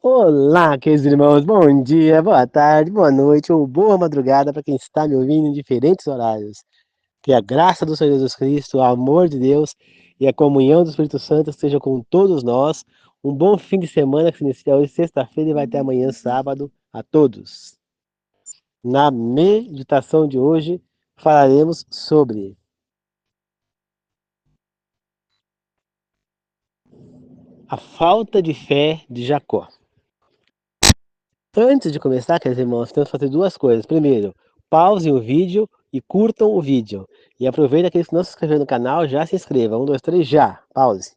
Olá, queridos irmãos, bom dia, boa tarde, boa noite ou boa madrugada para quem está me ouvindo em diferentes horários. Que a graça do Senhor Jesus Cristo, o amor de Deus e a comunhão do Espírito Santo esteja com todos nós. Um bom fim de semana que se inicia hoje, sexta-feira, e vai até amanhã, sábado, a todos. Na meditação de hoje, falaremos sobre a falta de fé de Jacó. Antes de começar, queridos irmãos, temos que fazer duas coisas. Primeiro, pausem o vídeo e curtam o vídeo. E aproveita aqueles que não se inscreveram no canal, já se inscreva. 1, 2, 3, já. Pause.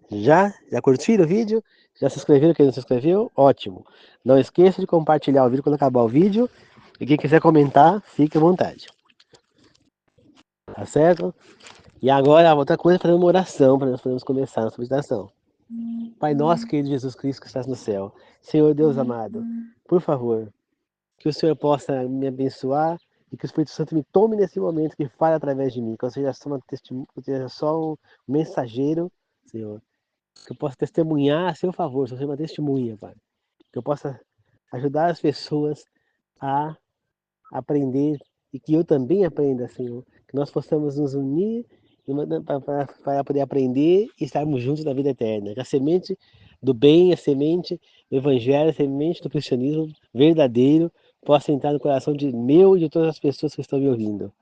Já curtiram o vídeo? Já se inscreveram? Quem não se inscreveu? Ótimo. Não esqueça de compartilhar o vídeo quando acabar o vídeo. E quem quiser comentar, fique à vontade. Tá certo? E agora, outra coisa, fazer uma oração para nós podermos começar a nossa meditação. Pai nosso, querido Jesus Cristo que estás no céu. Senhor Deus amado, por favor, que o Senhor possa me abençoar e que o Espírito Santo me tome nesse momento, que fale através de mim, que eu seja só, que eu seja só um mensageiro, Senhor, que eu possa testemunhar a seu favor, ser uma testemunha, Pai, que eu possa ajudar as pessoas a aprender e que eu também aprenda, Senhor, que nós possamos nos unir para poder aprender e estarmos juntos na vida eterna, que a semente do bem, a semente do evangelho, a semente do cristianismo verdadeiro possa entrar no coração de meu e de todas as pessoas que estão me ouvindo.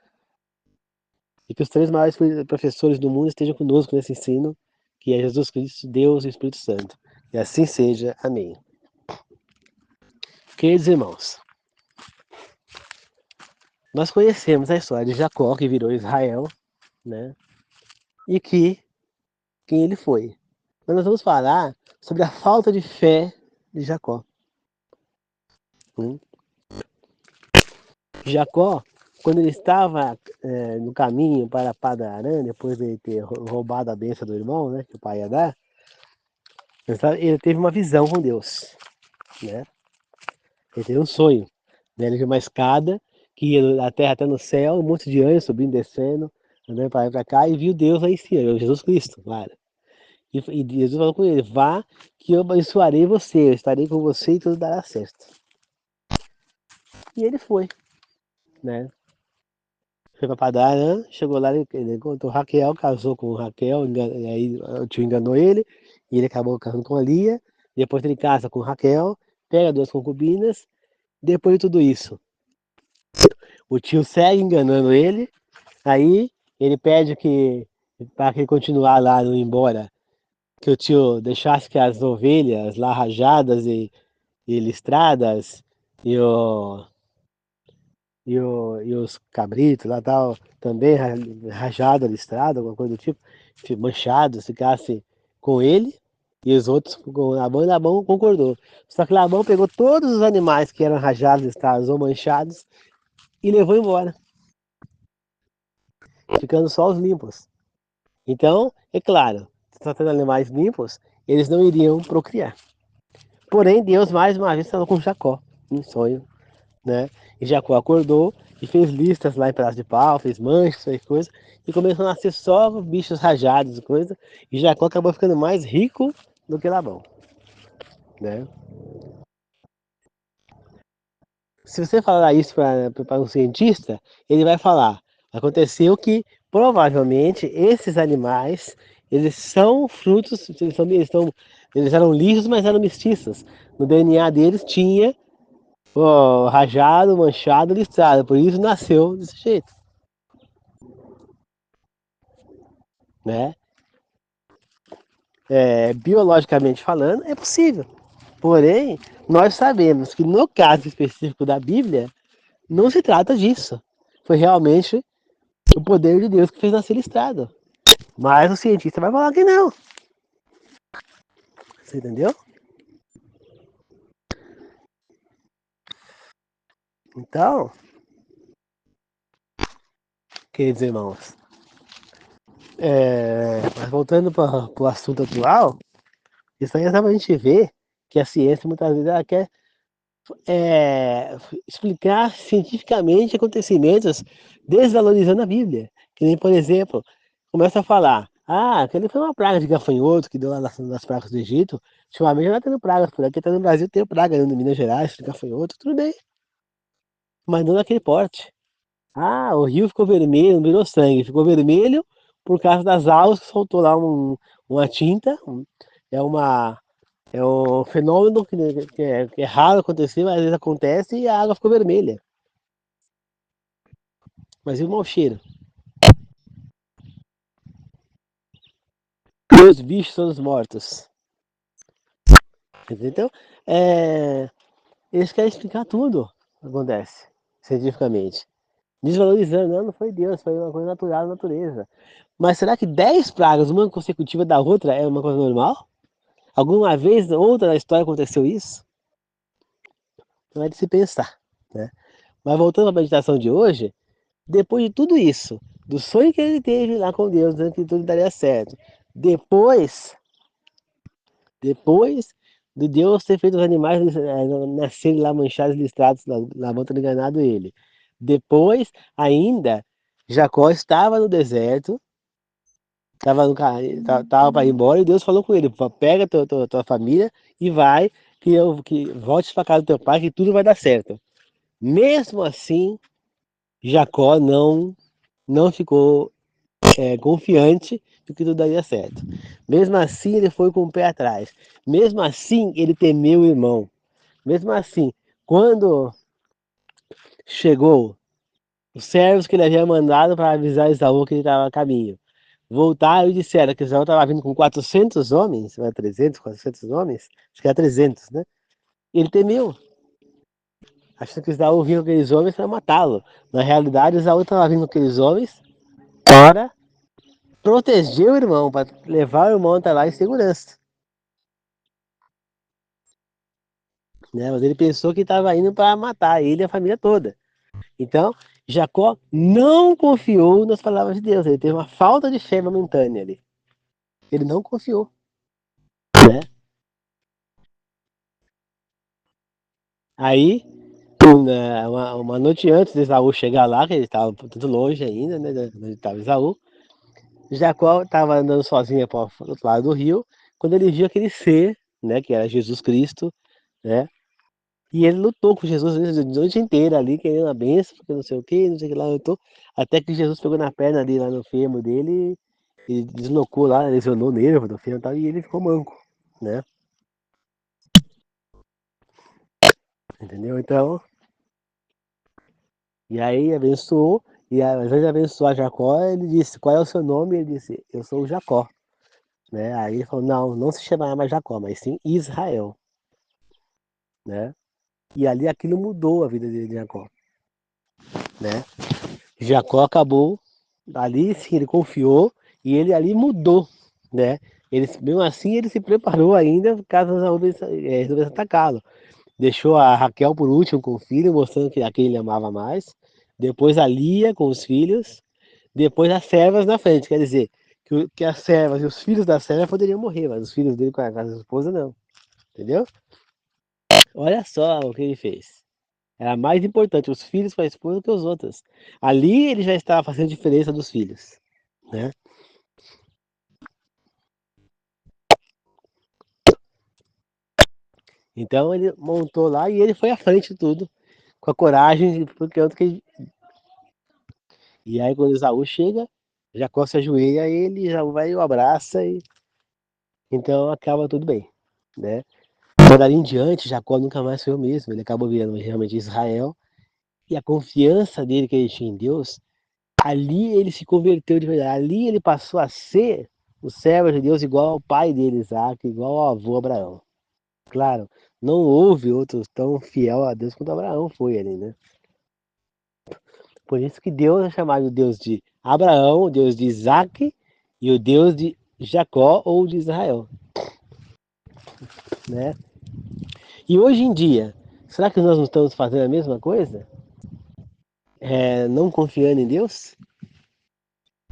E que os três maiores professores do mundo estejam conosco nesse ensino, que é Jesus Cristo, Deus e Espírito Santo. E assim seja. Amém. Queridos irmãos, nós conhecemos a história de Jacó, que virou Israel, né? E quem ele foi. Mas nós vamos falar sobre a falta de fé de Jacó. Jacó, quando ele estava no caminho para Padan-Aram, depois de ter roubado a bênção do irmão, né, que o pai ia dar, ele teve uma visão com Deus, né? Ele teve um sonho, né? Ele viu uma escada que ia da terra até no céu, um monte de anjos subindo, descendo, andando para lá e para cá, e viu Deus lá em cima, Jesus Cristo, claro. E Jesus falou com ele: vá, que eu abençoarei você, eu estarei com você e tudo dará certo. E ele foi, né? Foi para Padan, chegou lá, ele encontrou Raquel, casou com Raquel, e aí o tio enganou ele, e ele acabou casando com a Lia. Depois ele casa com Raquel, pega duas concubinas. Depois de tudo isso, o tio segue enganando ele, aí ele pede que, para ele continuar lá, não ir embora, que o tio deixasse que as ovelhas lá rajadas e listradas, e, o, e os cabritos lá tal, também rajado, listrado, alguma coisa do tipo, manchados, ficasse com ele, e os outros com Labão, e Labão concordou. Só que Labão pegou todos os animais que eram rajados, listrados ou manchados e levou embora, ficando só os limpos. Então, é claro, se tratando de animais limpos, eles não iriam procriar. Porém, Deus mais uma vez falou com Jacó, em sonho, né? E Jacó acordou e fez listas lá em pedaço de pau, fez manchas, fez coisa, e começou a nascer só bichos rajados e coisa, e Jacó acabou ficando mais rico do que Labão, né? Se você falar isso para um cientista, ele vai falar: aconteceu que provavelmente esses animais eles são frutos, eles eram lisos, mas eram mestiços. No DNA deles tinha rajado, manchado, listrado, por isso nasceu desse jeito, né? Biologicamente falando, é possível. Porém, nós sabemos que no caso específico da Bíblia, não se trata disso. Foi realmente o poder de Deus que fez nascer listrado. Mas o cientista vai falar que não. Você entendeu? Então, queridos irmãos, mas voltando para o assunto atual, isso aí é só para a gente ver que a ciência muitas vezes ela quer explicar cientificamente acontecimentos desvalorizando a Bíblia. Que nem, por exemplo, começa a falar, Ah, aquele foi uma praga de gafanhoto que deu lá nas pragas do Egito. Ultimamente já tá tendo pragas por aqui, tá no Brasil, tem praga no Minas Gerais, de gafanhoto, tudo bem. Mas não daquele porte. Ah, o rio ficou vermelho, não virou sangue, ficou vermelho por causa das algas que soltou lá uma tinta. É uma, é um fenômeno que é raro acontecer, mas às vezes acontece e a água ficou vermelha. Mas e o mau cheiro? Os bichos todos mortos. Então, é, eles querem explicar tudo que acontece, cientificamente. Desvalorizando, não foi Deus, foi uma coisa natural da natureza. Mas será que 10 pragas, uma consecutiva da outra, é uma coisa normal? Alguma vez outra na história aconteceu isso? Não é de se pensar, né? Mas voltando à meditação de hoje, depois de tudo isso, do sonho que ele teve lá com Deus, dizendo que tudo daria certo, depois de Deus ter feito os animais nascerem lá manchados, listrados, na mão ter enganado ele. Depois, ainda, Jacó estava no deserto, estava no carro, estava para ir embora, e Deus falou com ele: pega tua família e vai, que volte para casa do teu pai, que tudo vai dar certo. Mesmo assim, Jacó não ficou confiante de que tudo daria certo. Mesmo assim, ele foi com o pé atrás. Mesmo assim, ele temeu o irmão. Mesmo assim, quando chegou os servos que ele havia mandado para avisar Esaú que ele estava a caminho, voltaram e disseram que Esaú estava vindo com 400 homens, não é 300, 400 homens? Acho que era 300, né? Ele temeu, achando que Esaú vinha com aqueles homens para matá-lo. Na realidade, Esaú estava vindo com aqueles homens para proteger o irmão, para levar o irmão até lá em segurança. Né? Mas ele pensou que estava indo para matar ele e a família toda. Então, Jacó não confiou nas palavras de Deus. Ele teve uma falta de fé momentânea ali. Ele não confiou, né? Aí, uma noite antes de Esaú chegar lá, que ele estava muito longe ainda, né, de onde estava Esaú, Jacó estava andando sozinho para o outro lado do rio, quando ele viu aquele ser, né, que era Jesus Cristo, né? E ele lutou com Jesus a noite inteira ali, querendo a bênção, porque não sei o que, não sei o que lá, lutou, até que Jesus pegou na perna dele, lá no fêmur dele, e deslocou lá, lesionou o nervo do fêmur e tal, e ele ficou manco, né? Entendeu? Então, e aí abençoou, e ao invés de abençoar Jacó, ele disse: qual é o seu nome? Ele disse: eu sou o Jacó, né? Aí ele falou: não, não se chamará mais Jacó, mas sim Israel, né? E ali aquilo mudou a vida de Jacó, né? Jacó acabou, ali sim ele confiou, e ele ali mudou, né? Ele, mesmo assim ele se preparou ainda caso resolvesse atacá-lo. Deixou a Raquel por último com o filho, mostrando que a quem ele amava mais. Depois a Lia com os filhos. Depois as servas na frente. Quer dizer, que as servas e os filhos da serva poderiam morrer, mas os filhos dele com a casa da esposa não. Entendeu? Olha só o que ele fez. Era mais importante os filhos para a esposa do que os outros. Ali ele já estava fazendo diferença dos filhos, né? Então ele montou lá e ele foi à frente de tudo, com a coragem, porque outro que. E aí quando Esaú chega, Jacó se ajoelha a ele, já vai e o abraça e então acaba tudo bem, né? Mas dali em diante, Jacó nunca mais foi o mesmo, ele acabou virando realmente Israel e a confiança dele que ele tinha em Deus, ali ele se converteu de verdade, ali ele passou a ser o servo de Deus igual ao pai dele, Isaac, igual ao avô Abraão. Claro, não houve outro tão fiel a Deus quanto Abraão foi ali, né? Por isso que Deus é chamado Deus de Abraão, o Deus de Isaac e o Deus de Jacó ou de Israel, né? E hoje em dia, será que nós não estamos fazendo a mesma coisa? Não confiando em Deus?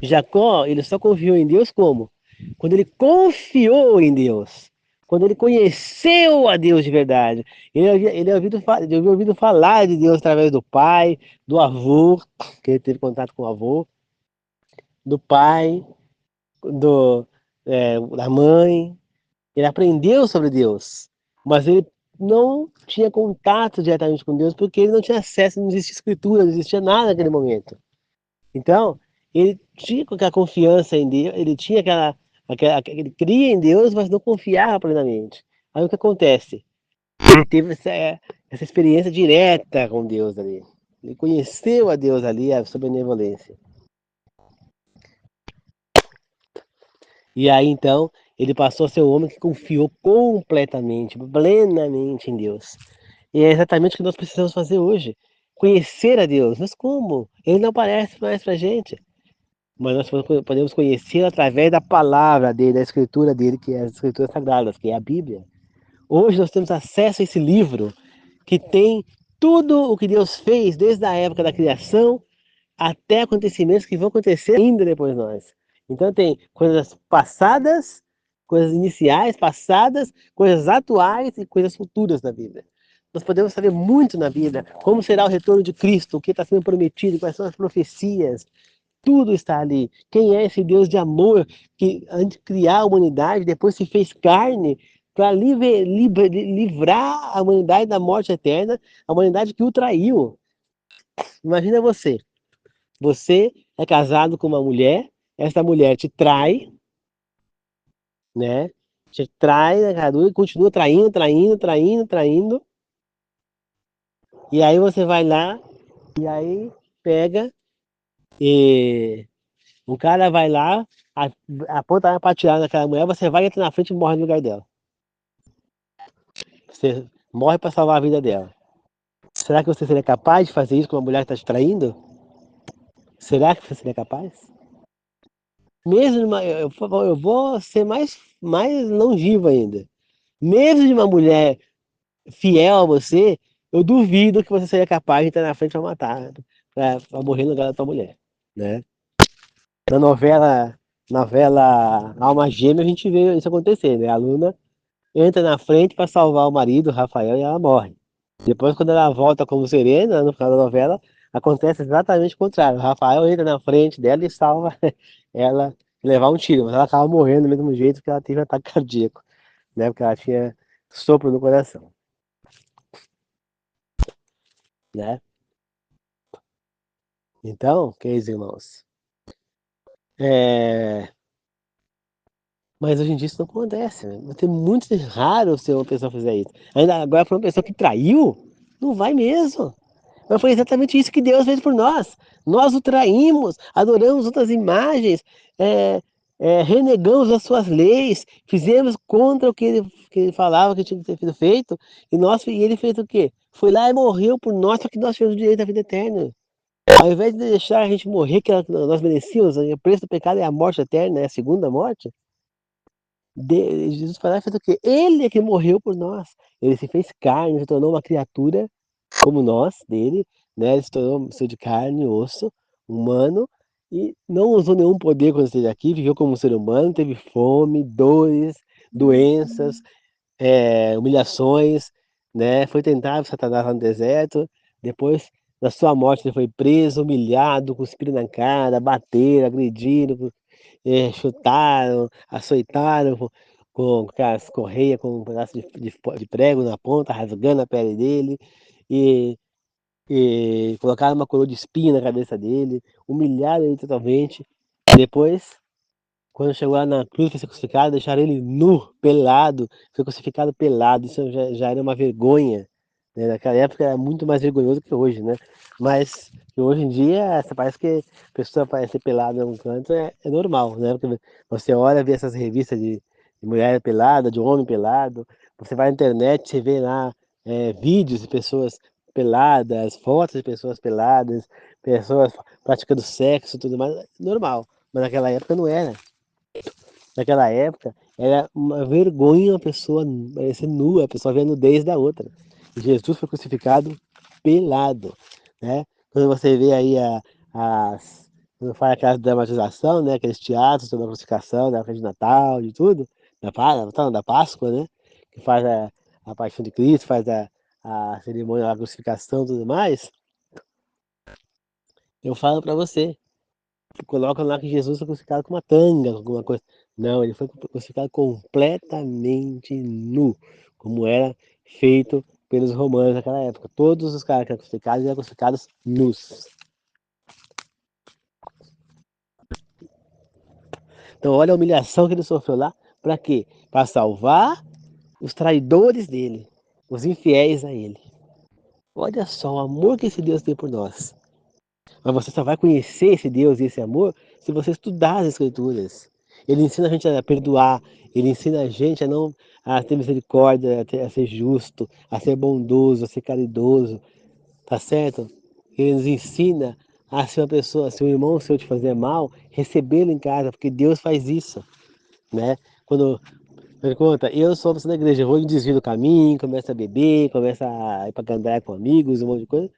Jacó, ele só confiou em Deus como? Quando ele confiou em Deus. Quando ele conheceu a Deus de verdade. Ele havia ouvido falar de Deus através do pai, do avô, que ele teve contato com o avô, do pai. da mãe, ele aprendeu sobre Deus, mas ele não tinha contato diretamente com Deus porque ele não tinha acesso, não existia escritura, não existia nada naquele momento. Então, ele tinha aquela confiança em Deus, ele tinha ele cria em Deus, mas não confiava plenamente. Aí o que acontece? Ele teve essa experiência direta com Deus ali. Ele conheceu a Deus ali, a sua benevolência. E aí então, ele passou a ser um homem que confiou completamente, plenamente em Deus. E é exatamente o que nós precisamos fazer hoje. Conhecer a Deus. Mas como? Ele não aparece mais pra gente. Mas nós podemos conhecer através da palavra dele, da escritura dele, que é as escrituras sagradas, que é a Bíblia. Hoje nós temos acesso a esse livro que tem tudo o que Deus fez desde a época da criação até acontecimentos que vão acontecer ainda depois de nós. Então tem coisas passadas, coisas iniciais, passadas, coisas atuais e coisas futuras na Bíblia. Nós podemos saber muito na Bíblia, como será o retorno de Cristo, o que está sendo prometido, quais são as profecias, tudo está ali. Quem é esse Deus de amor que, antes de criar a humanidade, depois se fez carne para livrar a humanidade da morte eterna, a humanidade que o traiu. Imagina você. Você é casado com uma mulher, essa mulher te trai, né? Te trai na cara dura e continua traindo, traindo, traindo, traindo. E aí você vai lá, e aí pega e um cara vai lá, aponta a arma pra atirar naquela mulher, você vai, entra na frente e morre no lugar dela. Você morre para salvar a vida dela. Será que você seria capaz de fazer isso com uma mulher que está te traindo? Será que você seria capaz? Mesmo eu vou ser mais longevo ainda. Mesmo de uma mulher fiel a você, eu duvido que você seria capaz de estar na frente para matar, para morrer no lugar da tua mulher, né? Na novela Alma Gêmea, a gente vê isso acontecer, né? A Luna entra na frente para salvar o marido, o Rafael, e ela morre. Depois, quando ela volta como Serena, no final da novela, acontece exatamente o contrário. O Rafael entra na frente dela e salva ela de levar um tiro, mas ela acaba morrendo do mesmo jeito que ela teve um ataque cardíaco, né? Porque ela tinha sopro no coração, né? Então, queridos irmãos, é... mas hoje em dia isso não acontece, né? Vai ser muito raro se uma pessoa fizer isso. Ainda agora, para uma pessoa que traiu, não vai mesmo. Mas foi exatamente isso que Deus fez por nós. Nós o traímos, adoramos outras imagens, é, renegamos as suas leis, fizemos contra o que ele falava que tinha que ter sido feito, e ele fez o quê? Foi lá e morreu por nós, para que nós tivemos o direito à vida eterna. Ao invés de deixar a gente morrer, que nós merecíamos, o preço do pecado é a morte eterna, é a segunda morte. Jesus foi lá e fez o quê? Ele é que morreu por nós. Ele se fez carne, se tornou uma criatura como nós, dele, né? Ele se tornou ser de carne e osso, humano, e não usou nenhum poder quando esteve aqui, viveu como um ser humano, teve fome, dores, doenças, humilhações, né? Foi tentado por Satanás lá no deserto, depois da sua morte ele foi preso, humilhado, cuspiram na cara, bateram, agrediram, chutaram, açoitaram com aquelas correias, com um pedaço de prego na ponta, rasgando a pele dele, e, e colocaram uma coroa de espinho na cabeça dele, humilharam ele totalmente. Depois, quando chegou lá na cruz para ser crucificado, deixaram ele nu, pelado, foi crucificado pelado, isso já era uma vergonha, né? Naquela época era muito mais vergonhoso que hoje, né? Mas hoje em dia, parece que a pessoa aparecer pelada em um canto é normal, né? Porque você olha, vê essas revistas de mulher pelada, de homem pelado, você vai na internet, você vê lá vídeos de pessoas peladas, fotos de pessoas peladas, pessoas praticando sexo e tudo mais, normal. Mas naquela época não era. Naquela época, era uma vergonha a pessoa parecer nua, a pessoa ver a nudez da outra. E Jesus foi crucificado pelado, né? Quando você vê aí quando faz aquela dramatização, né? Aqueles teatros sobre a crucificação, da época de Natal, de tudo, da Páscoa, né? Que faz a Paixão de Cristo, faz a cerimônia da crucificação e tudo mais. Eu falo para você, colocam lá que Jesus foi crucificado com uma tanga, com alguma coisa. Não, ele foi crucificado completamente nu, como era feito pelos romanos naquela época. Todos os caras que eram crucificados nus. Então olha a humilhação que ele sofreu lá, para quê? Para salvar os traidores dele, os infiéis a ele. Olha só o amor que esse Deus tem por nós. Mas você só vai conhecer esse Deus e esse amor se você estudar as Escrituras. Ele ensina a gente a perdoar, ele ensina a gente a ter misericórdia, a ser justo, a ser bondoso, a ser caridoso, tá certo? Ele nos ensina a ser uma pessoa, se um irmão seu te fazer mal, recebê-lo em casa, porque Deus faz isso, né? Quando ele conta, eu sou você na igreja, eu vou em desvio do caminho, começa a beber, começa a ir pra gandaia com amigos, um monte de coisa.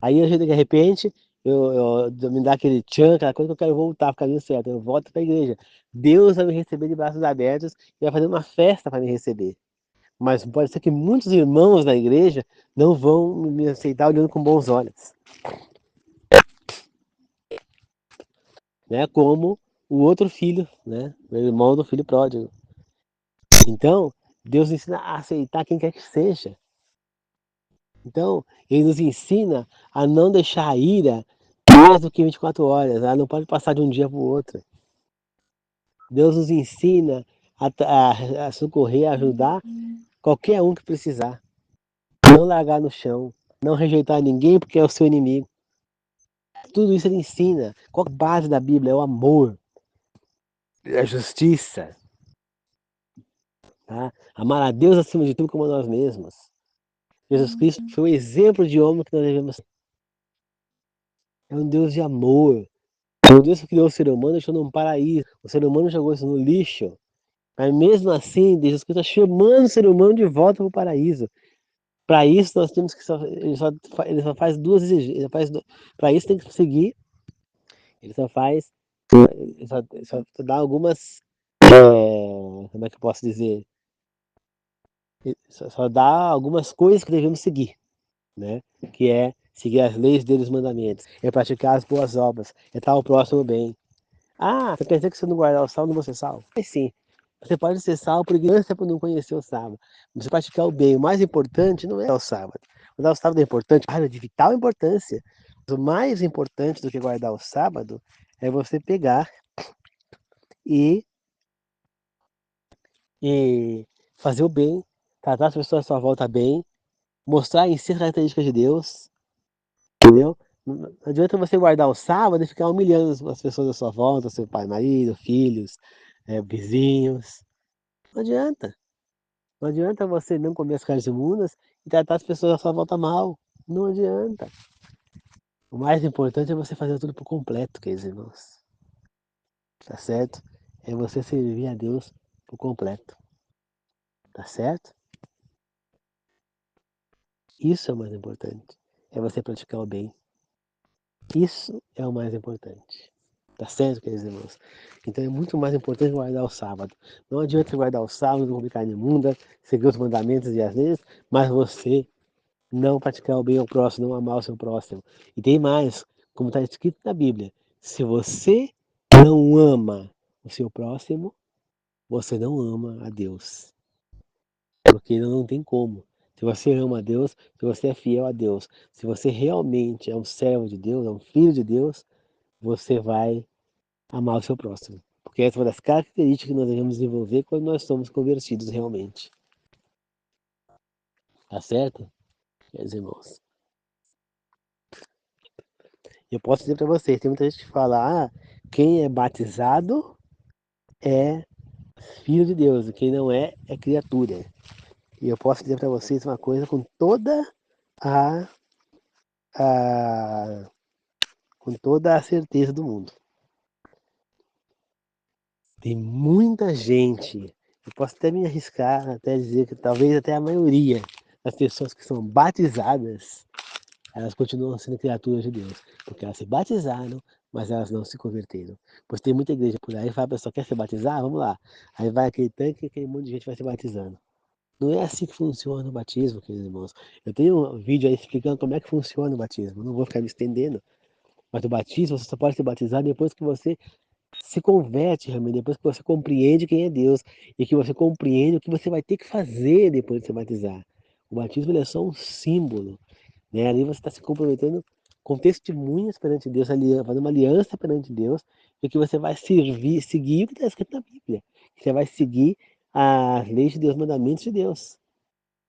Aí a gente de repente, me dá aquele tchan, aquela coisa que eu quero voltar para o caminho certo. Eu volto para a igreja. Deus vai me receber de braços abertos e vai fazer uma festa para me receber. Mas pode ser que muitos irmãos da igreja não vão me aceitar olhando com bons olhos, né? Como o outro filho, né? O irmão do filho pródigo. Então, Deus ensina a aceitar quem quer que seja. Então, ele nos ensina a não deixar a ira mais do que 24 horas. Ela não pode passar de um dia para o outro. Deus nos ensina a socorrer, a ajudar qualquer um que precisar. Não largar no chão, não rejeitar ninguém porque é o seu inimigo. Tudo isso ele ensina. Qual a base da Bíblia? É o amor, é a justiça. Tá? Amar a Deus acima de tudo como a nós mesmos. Jesus Cristo foi o exemplo de homem que nós devemos ser. É um Deus de amor. É um Deus que criou o ser humano e deixou num paraíso. O ser humano jogou isso no lixo. Mas mesmo assim, Jesus Cristo está chamando o ser humano de volta para o paraíso. Para isso, nós temos que ele só faz duas exigências. Para isso, tem que seguir. Ele só faz. Ele só dá algumas. Como é que eu posso dizer? Ele só dá algumas coisas que devemos seguir, né? Que é seguir as leis dele, os mandamentos. É praticar as boas obras. É estar ao próximo bem. Ah, você quer dizer que se eu não guardar o salmo, não vou ser salvo? Mas sim. Você pode ser salvo por ignorância, por não conhecer o sábado. Você praticar o bem. O mais importante não é o sábado. Guardar o sábado é importante, é de vital importância. Mas o mais importante do que guardar o sábado é você pegar e, e fazer o bem, tratar as pessoas à sua volta bem, mostrar em si as características de Deus, entendeu? Não adianta você guardar o sábado e ficar humilhando as pessoas à sua volta, seu pai, marido, filhos, vizinhos. Não adianta. Não adianta você não comer as carnes imundas e tratar as pessoas à sua volta mal. Não adianta. O mais importante é você fazer tudo por completo, queridos irmãos. Tá certo? É você servir a Deus por completo. Tá certo? Isso é o mais importante. É você praticar o bem. Isso é o mais importante. Tá certo, queridos irmãos? Então é muito mais importante guardar o sábado. Não adianta guardar o sábado, não comer carne imunda, seguir os mandamentos e as leis, mas você não praticar o bem ao próximo, não amar o seu próximo. E tem mais, como está escrito na Bíblia, se você não ama o seu próximo, você não ama a Deus. Porque não tem como. Se você ama a Deus, se você é fiel a Deus, se você realmente é um servo de Deus, é um filho de Deus, você vai amar o seu próximo. Porque essa é uma das características que nós devemos desenvolver quando nós somos convertidos realmente. Tá certo, meus irmãos? Eu posso dizer para vocês, tem muita gente que fala, quem é batizado é filho de Deus, e quem não é, é criatura. E eu posso dizer para vocês uma coisa a, a, com toda a certeza do mundo. Tem muita gente, eu posso até me arriscar, até dizer que talvez até a maioria das pessoas que são batizadas, elas continuam sendo criaturas de Deus, porque elas se batizaram, mas elas não se converteram. Pois tem muita igreja por aí, fala, a pessoa quer se batizar? Vamos lá. Aí vai aquele tanque e aquele monte de gente vai se batizando. Não é assim que funciona o batismo, queridos irmãos. Eu tenho um vídeo aí explicando como é que funciona o batismo, não vou ficar me estendendo, Mas o batismo, você só pode se batizar depois que você se converte realmente, depois que você compreende quem é Deus e que você compreende o que você vai ter que fazer depois de se batizar. O batismo ele é só um símbolo, né? Ali você está se comprometendo com testemunhas perante Deus, fazendo uma aliança perante Deus, e que você vai seguir o que está escrito na Bíblia. Que você vai seguir as leis de Deus, os mandamentos de Deus.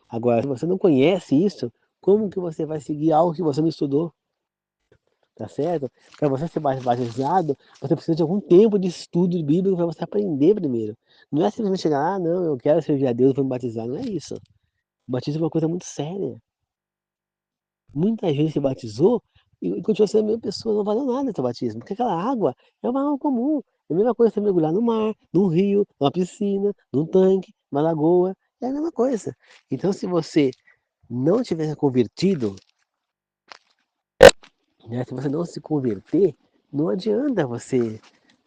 Agora, se você não conhece isso, como que você vai seguir algo que você não estudou? Tá certo? Para você ser batizado, você precisa de algum tempo de estudo bíblico para você aprender primeiro. Não é simplesmente chegar, ah, não, eu quero servir a Deus, vou me batizar. Não é isso. O batismo é uma coisa muito séria. Muita gente se batizou e continua sendo a mesma pessoa, não valeu nada esse batismo, porque aquela água é uma água comum. É a mesma coisa você mergulhar no mar, num rio, numa piscina, num tanque, numa lagoa, é a mesma coisa. Então, se você não tiver convertido, né, se você não se converter, não adianta você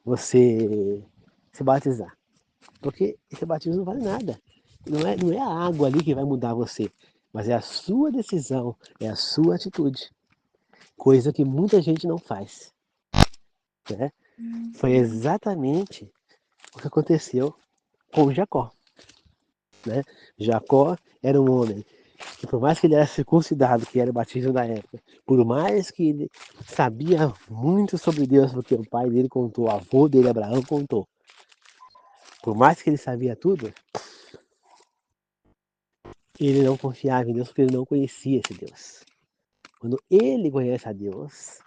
se batizar, porque esse batismo não vale nada. Não é a água ali que vai mudar você, mas é a sua decisão, é a sua atitude. Coisa que muita gente não faz, né? Foi exatamente o que aconteceu com Jacó, né? Jacó era um homem que, por mais que ele era circuncidado, que era o batismo da época, por mais que ele sabia muito sobre Deus, porque o pai dele contou, o avô dele, Abraão, contou, por mais que ele sabia tudo, ele não confiava em Deus porque ele não conhecia esse Deus. Quando ele conhece a Deus,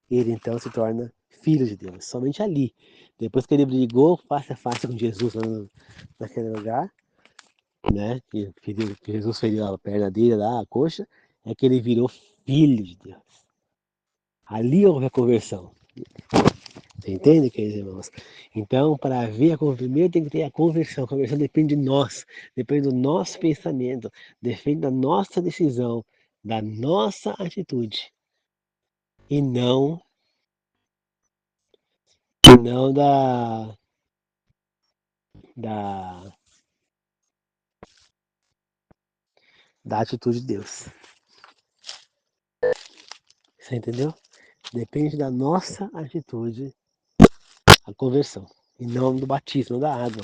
ele então se torna filho de Deus. Somente ali. Depois que ele brigou face a face com Jesus naquele lugar, né? Que Jesus feriu a perna dele lá, a coxa, é que ele virou filho de Deus. Ali houve a conversão. Você entende, queridos irmãos? Então, para haver a conversão, primeiro tem que ter a conversão. A conversão depende de nós, depende do nosso pensamento, depende da nossa decisão, da nossa atitude. E não da, da atitude de Deus. Você entendeu? Depende da nossa atitude, a conversão, e não do batismo, da água.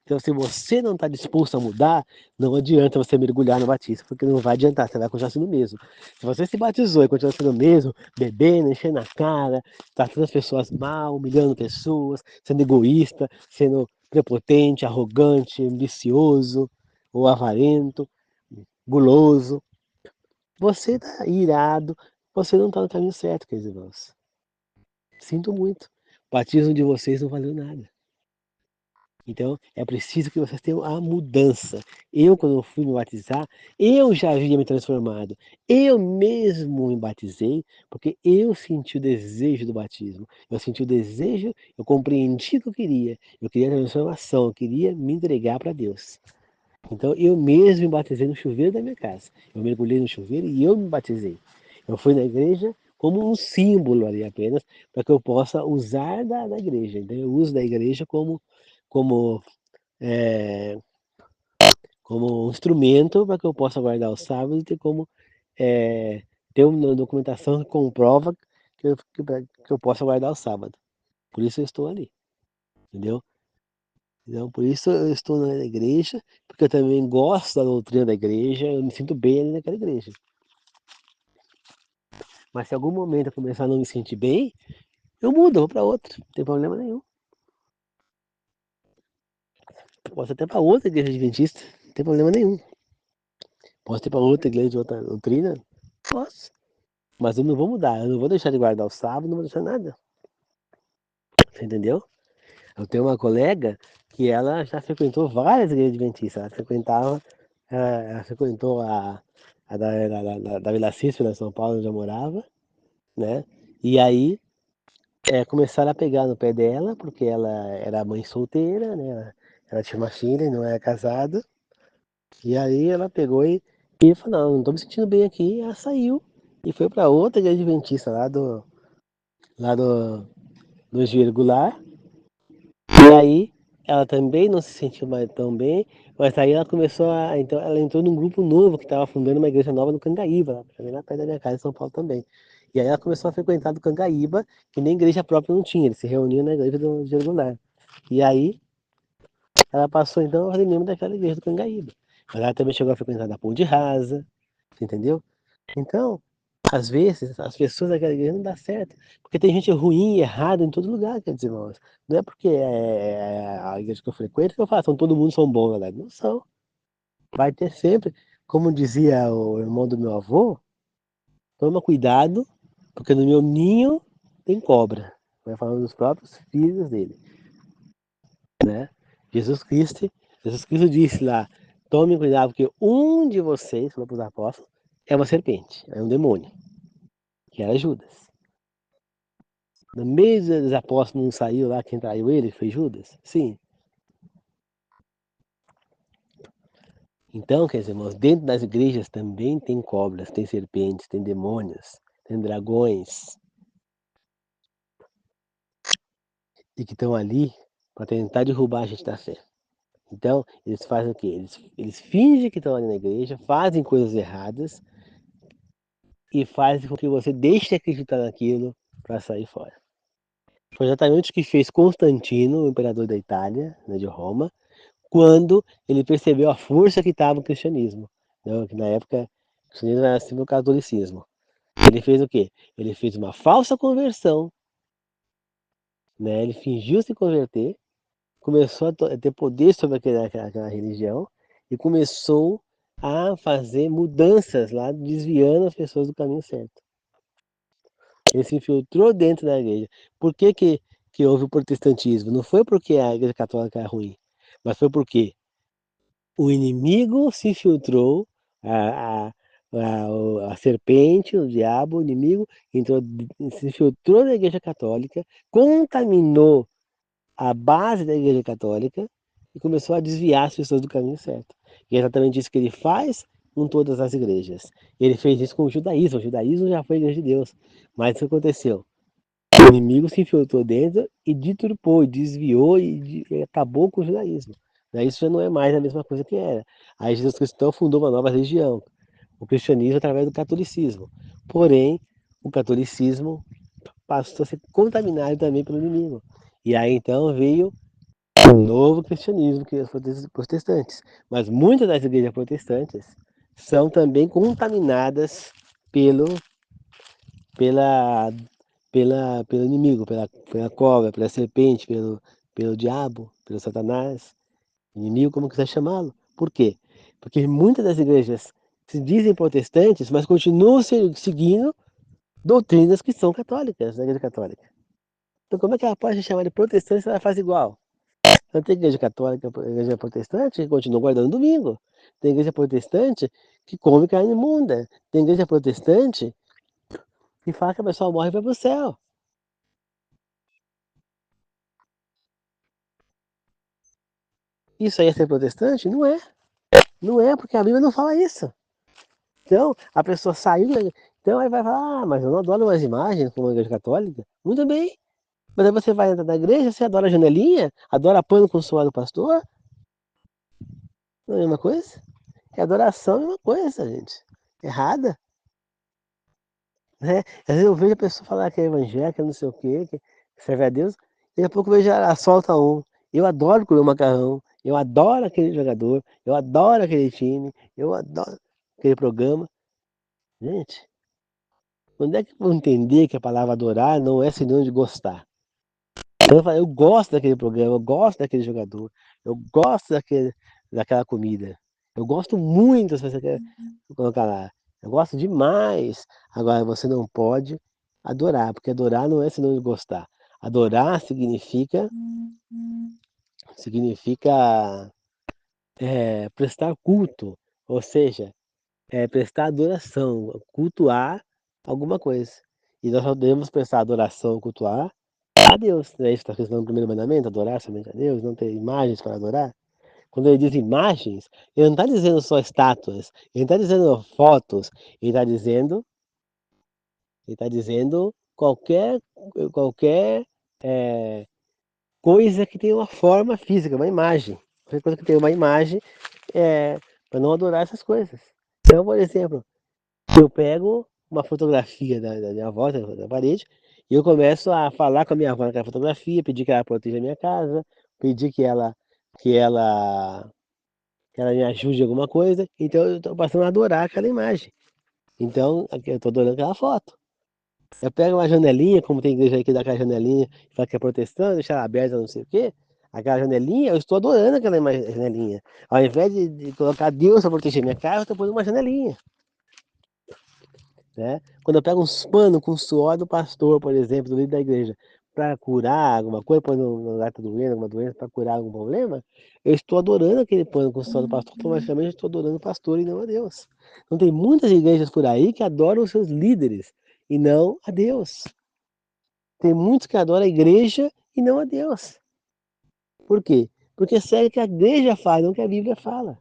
Então, se você não está disposto a mudar, não adianta você mergulhar no batismo, porque não vai adiantar, você vai continuar sendo o mesmo. Se você se batizou e continua sendo o mesmo, bebendo, enchendo a cara, tratando as pessoas mal, humilhando pessoas, sendo egoísta, sendo prepotente, arrogante, ambicioso, ou avarento, guloso, você está irado, você não está no caminho certo, queridos irmãos. Sinto muito. O batismo de vocês não valeu nada. Então, é preciso que vocês tenham a mudança. Eu, quando fui me batizar, eu já havia me transformado. Eu mesmo me batizei, porque eu senti o desejo do batismo. Eu senti o desejo, eu compreendi o que eu queria. Eu queria transformação, eu queria me entregar para Deus. Então, eu mesmo me batizei no chuveiro da minha casa. Eu mergulhei no chuveiro e eu me batizei. Eu fui na igreja como um símbolo ali apenas, para que eu possa usar da igreja. Então, eu uso da igreja como, é, como um instrumento para que eu possa guardar o sábado e ter como ter uma documentação que comprova que eu possa guardar o sábado. Por isso eu estou ali, entendeu? Então, por isso eu estou na igreja, porque eu também gosto da doutrina da igreja, eu me sinto bem ali naquela igreja. Mas se em algum momento eu começar a não me sentir bem, eu mudo, eu vou para outra, não tem problema nenhum. Posso até para outra igreja adventista, não tem problema nenhum. Posso ir para outra igreja de outra doutrina? Posso. Mas eu não vou mudar, eu não vou deixar de guardar o sábado, não vou deixar nada. Você entendeu? Eu tenho uma colega que ela já frequentou várias igrejas adventistas. Ela frequentava, ela frequentou a da Vila Cícero, em São Paulo, onde eu morava, né? E aí começaram a pegar no pé dela, porque ela era mãe solteira, né? Ela tinha uma filha e não era casada. E aí ela pegou e falou, não tô me sentindo bem aqui. E ela saiu e foi para outra igreja adventista lá do Joelho Goulart. E aí ela também não se sentiu mais tão bem, mas aí ela começou ela entrou num grupo novo que estava fundando uma igreja nova no Cangaíba, também lá perto da minha casa em São Paulo também. E aí ela começou a frequentar do Cangaíba, que nem igreja própria não tinha, eles se reuniam na igreja do Gergonar. E aí ela passou então a fazer membro daquela igreja do Cangaíba. Mas ela também chegou a frequentar da Ponte Rasa, entendeu? Então, às vezes, as pessoas daquela igreja não dá certo. Porque tem gente ruim e errada em todo lugar, quer dizer, irmãos. Não é porque é a igreja que eu frequento que eu falo, todo mundo são bons, na verdade. Não são. Vai ter sempre, como dizia o irmão do meu avô, toma cuidado, porque no meu ninho tem cobra. Vai falando dos próprios filhos dele, né? Jesus Cristo, Jesus Cristo disse lá, tome cuidado, porque um de vocês, falou para os apóstolos, é uma serpente, é um demônio, que era Judas. No meio dos apóstolos não saiu lá quem traiu ele, foi Judas? Sim. Então, quer dizer, irmãos, dentro das igrejas também tem cobras, tem serpentes, tem demônios, tem dragões, e que estão ali para tentar derrubar a gente da fé. Então, eles fazem o quê? Eles fingem que estão ali na igreja, fazem coisas erradas e fazem com que você deixe de acreditar naquilo para sair fora. Foi exatamente o que fez Constantino, o imperador da Itália, né, de Roma, quando ele percebeu a força que estava no cristianismo. Né, que na época, o cristianismo era assim o catolicismo. Ele fez o quê? Ele fez uma falsa conversão, né? Ele fingiu se converter, começou a ter poder sobre aquela religião e começou a fazer mudanças lá, desviando as pessoas do caminho certo. Ele se infiltrou dentro da igreja. Por que houve o protestantismo? Não foi porque a igreja católica era ruim, mas foi porque o inimigo se infiltrou, a serpente, o diabo, o inimigo, entrou, se infiltrou na igreja católica, contaminou a base da igreja católica e começou a desviar as pessoas do caminho certo. E é exatamente isso que ele faz com todas as igrejas. Ele fez isso com o judaísmo já foi a igreja de Deus. Mas o que aconteceu? O inimigo se infiltrou dentro e deturpou, desviou e acabou com o judaísmo. Isso já não é mais a mesma coisa que era. Aí Jesus Cristo fundou uma nova religião, o cristianismo através do catolicismo. Porém, o catolicismo passou a ser contaminado também pelo inimigo. E aí então veio um novo cristianismo, que é os protestantes. Mas muitas das igrejas protestantes são também contaminadas pelo, pela, pelo inimigo, pela cobra, pela serpente, pelo diabo, pelo Satanás, inimigo, como quiser chamá-lo. Por quê? Porque muitas das igrejas se dizem protestantes, mas continuam seguindo doutrinas que são católicas, da igreja católica. Então como é que ela pode se chamar de protestante se ela faz igual? Então, tem igreja católica, igreja protestante que continua guardando domingo. Tem igreja protestante que come carne imunda. Tem igreja protestante que fala que a pessoa morre e vai para o céu. Isso aí é ser protestante? Não é. Não é, porque a Bíblia não fala isso. Então, a pessoa saiu, então aí vai falar, mas eu não adoro mais imagens como a igreja católica. Muito bem. Mas aí você vai entrar na igreja, você adora a janelinha, adora pano com suor do pastor, não é a mesma coisa? É adoração, é a mesma coisa, gente. Errada. Né? Às vezes eu vejo a pessoa falar que é evangélica, não sei o quê, que serve a Deus, e daqui a pouco eu vejo ela solta um. Eu adoro comer macarrão, eu adoro aquele jogador, eu adoro aquele time, eu adoro aquele programa. Gente, quando é que eu vou entender que a palavra adorar não é sinônimo de gostar? Então, eu gosto daquele programa, eu gosto daquele jogador, eu gosto daquela comida. Eu gosto muito, se você quer colocar lá. Eu gosto demais. Agora, você não pode adorar, porque adorar não é sinônimo de gostar. Adorar significa prestar culto, ou seja, prestar adoração, cultuar alguma coisa. E nós só devemos prestar adoração, cultuar a Deus. Não é isso que está escrito no primeiro mandamento? Adorar somente a Deus, não ter imagens para adorar? Quando ele diz imagens, ele não está dizendo só estátuas, ele não está dizendo fotos, ele está dizendo qualquer é, coisa que tenha uma forma física, uma imagem. Qualquer coisa que tenha uma imagem, para não adorar essas coisas. Então, por exemplo, eu pego uma fotografia da minha avó na parede, e eu começo a falar com a minha avó naquela fotografia, pedir que ela proteja a minha casa, pedir que ela, que ela me ajude em alguma coisa. Então eu estou passando a adorar aquela imagem. Então eu estou adorando aquela foto. Eu pego uma janelinha, como tem igreja aí que dá aquela janelinha, fala que é protestante, deixa ela aberta, não sei o quê. Aquela janelinha, eu estou adorando aquela janelinha. Ao invés de colocar Deus para proteger minha casa, eu estou pondo uma janelinha. Né? Quando eu pego uns panos com suor do pastor, por exemplo, do líder da igreja, para curar alguma coisa, quando no lugar está doendo, alguma doença, para curar algum problema, eu estou adorando aquele pano com suor do pastor, automaticamente eu estou adorando o pastor e não a Deus. Então tem muitas igrejas por aí que adoram os seus líderes e não a Deus. Tem muitos que adoram a igreja e não a Deus. Por quê? Porque segue o que a igreja fala, não o que a Bíblia fala.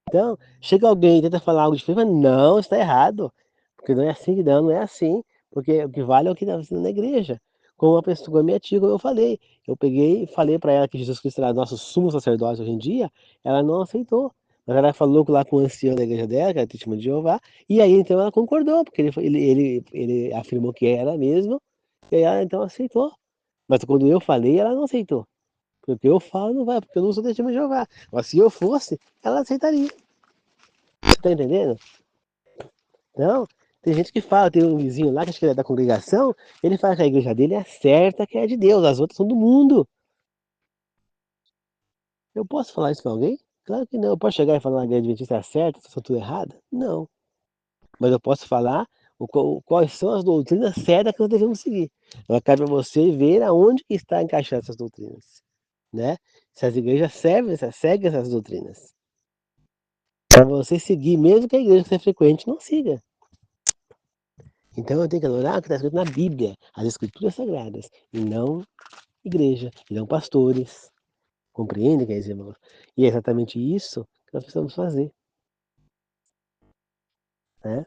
Então, chega alguém e tenta falar algo diferente, mas não, está errado. Porque não é assim, não é assim. Porque o que vale é o que está sendo na igreja. Como uma pessoa, como a minha tia, como eu falei. Eu peguei e falei para ela que Jesus Cristo era nosso sumo sacerdote hoje em dia, ela não aceitou. Mas ela falou lá com o ancião da igreja dela, que era testemunha de Jeová, e aí então ela concordou, porque ele afirmou que era mesmo, e aí ela então aceitou. Mas quando eu falei, ela não aceitou. Porque eu falo, não vai, porque eu não sou testemunha de Jeová. Mas se eu fosse, ela aceitaria. Tá entendendo? Não, tem gente que fala, tem um vizinho lá que acho que ele é da congregação, ele fala que a igreja dele é certa, que é de Deus, as outras são do mundo. Eu posso falar isso pra alguém? Claro que não. Eu posso chegar e falar que a igreja adventista é certa, vocês estão tudo errada? Não. Mas eu posso falar quais são as doutrinas certas que nós devemos seguir. Agora cabe a você ver aonde que está encaixadas essas doutrinas, né? Se as igrejas seguem essas doutrinas. Para você seguir, mesmo que a igreja que você frequente não siga. Então eu tenho que adorar o que está escrito na Bíblia, as escrituras sagradas, e não igreja, e não pastores. Compreende, quer dizer, irmãos? E é exatamente isso que nós precisamos fazer, né?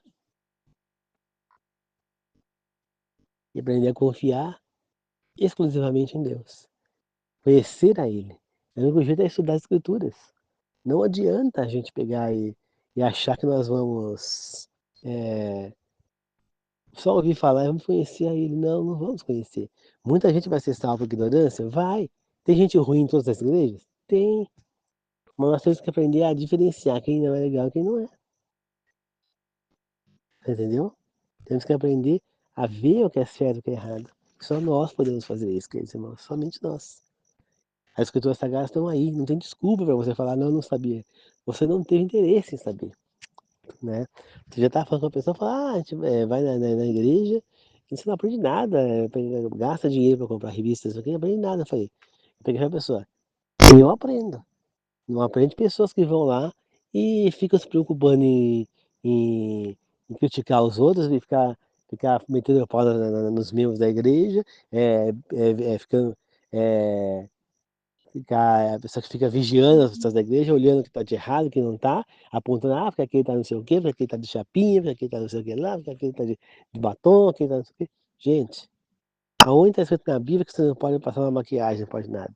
E aprender a confiar exclusivamente em Deus. Conhecer a Ele. O único jeito é estudar as escrituras. Não adianta a gente pegar e achar que nós vamos só ouvir falar e vamos conhecer a Ele. Não, não vamos conhecer. Muita gente vai ser salva por ignorância? Vai. Tem gente ruim em todas as igrejas? Tem. Mas nós temos que aprender a diferenciar quem não é legal e quem não é. Entendeu? Temos que aprender a ver o que é certo e o que é errado. Só nós podemos fazer isso, queridos irmãos. Somente nós. As escrituras sagradas estão aí. Não tem desculpa para você falar, não, eu não sabia. Você não teve interesse em saber. Né? Você já estava falando com a pessoa, fala, a gente vai na igreja e você não aprende nada, gasta dinheiro para comprar revistas, isso aqui, não aprende nada. Eu falei, eu peguei a pessoa, eu aprendo. Não aprende pessoas que vão lá e ficam se preocupando em, em criticar os outros e ficar metendo a pau nos membros da igreja, ficando, é, a pessoa que fica vigiando as pessoas da igreja, olhando o que está de errado, o que não está, apontando, porque aquele está não sei o quê, porque aquele está de chapinha, porque aquele está não sei o que lá, porque aquele está de batom, aquele está não sei o quê. Gente, aonde está escrito na Bíblia que você não pode passar uma maquiagem, não pode nada?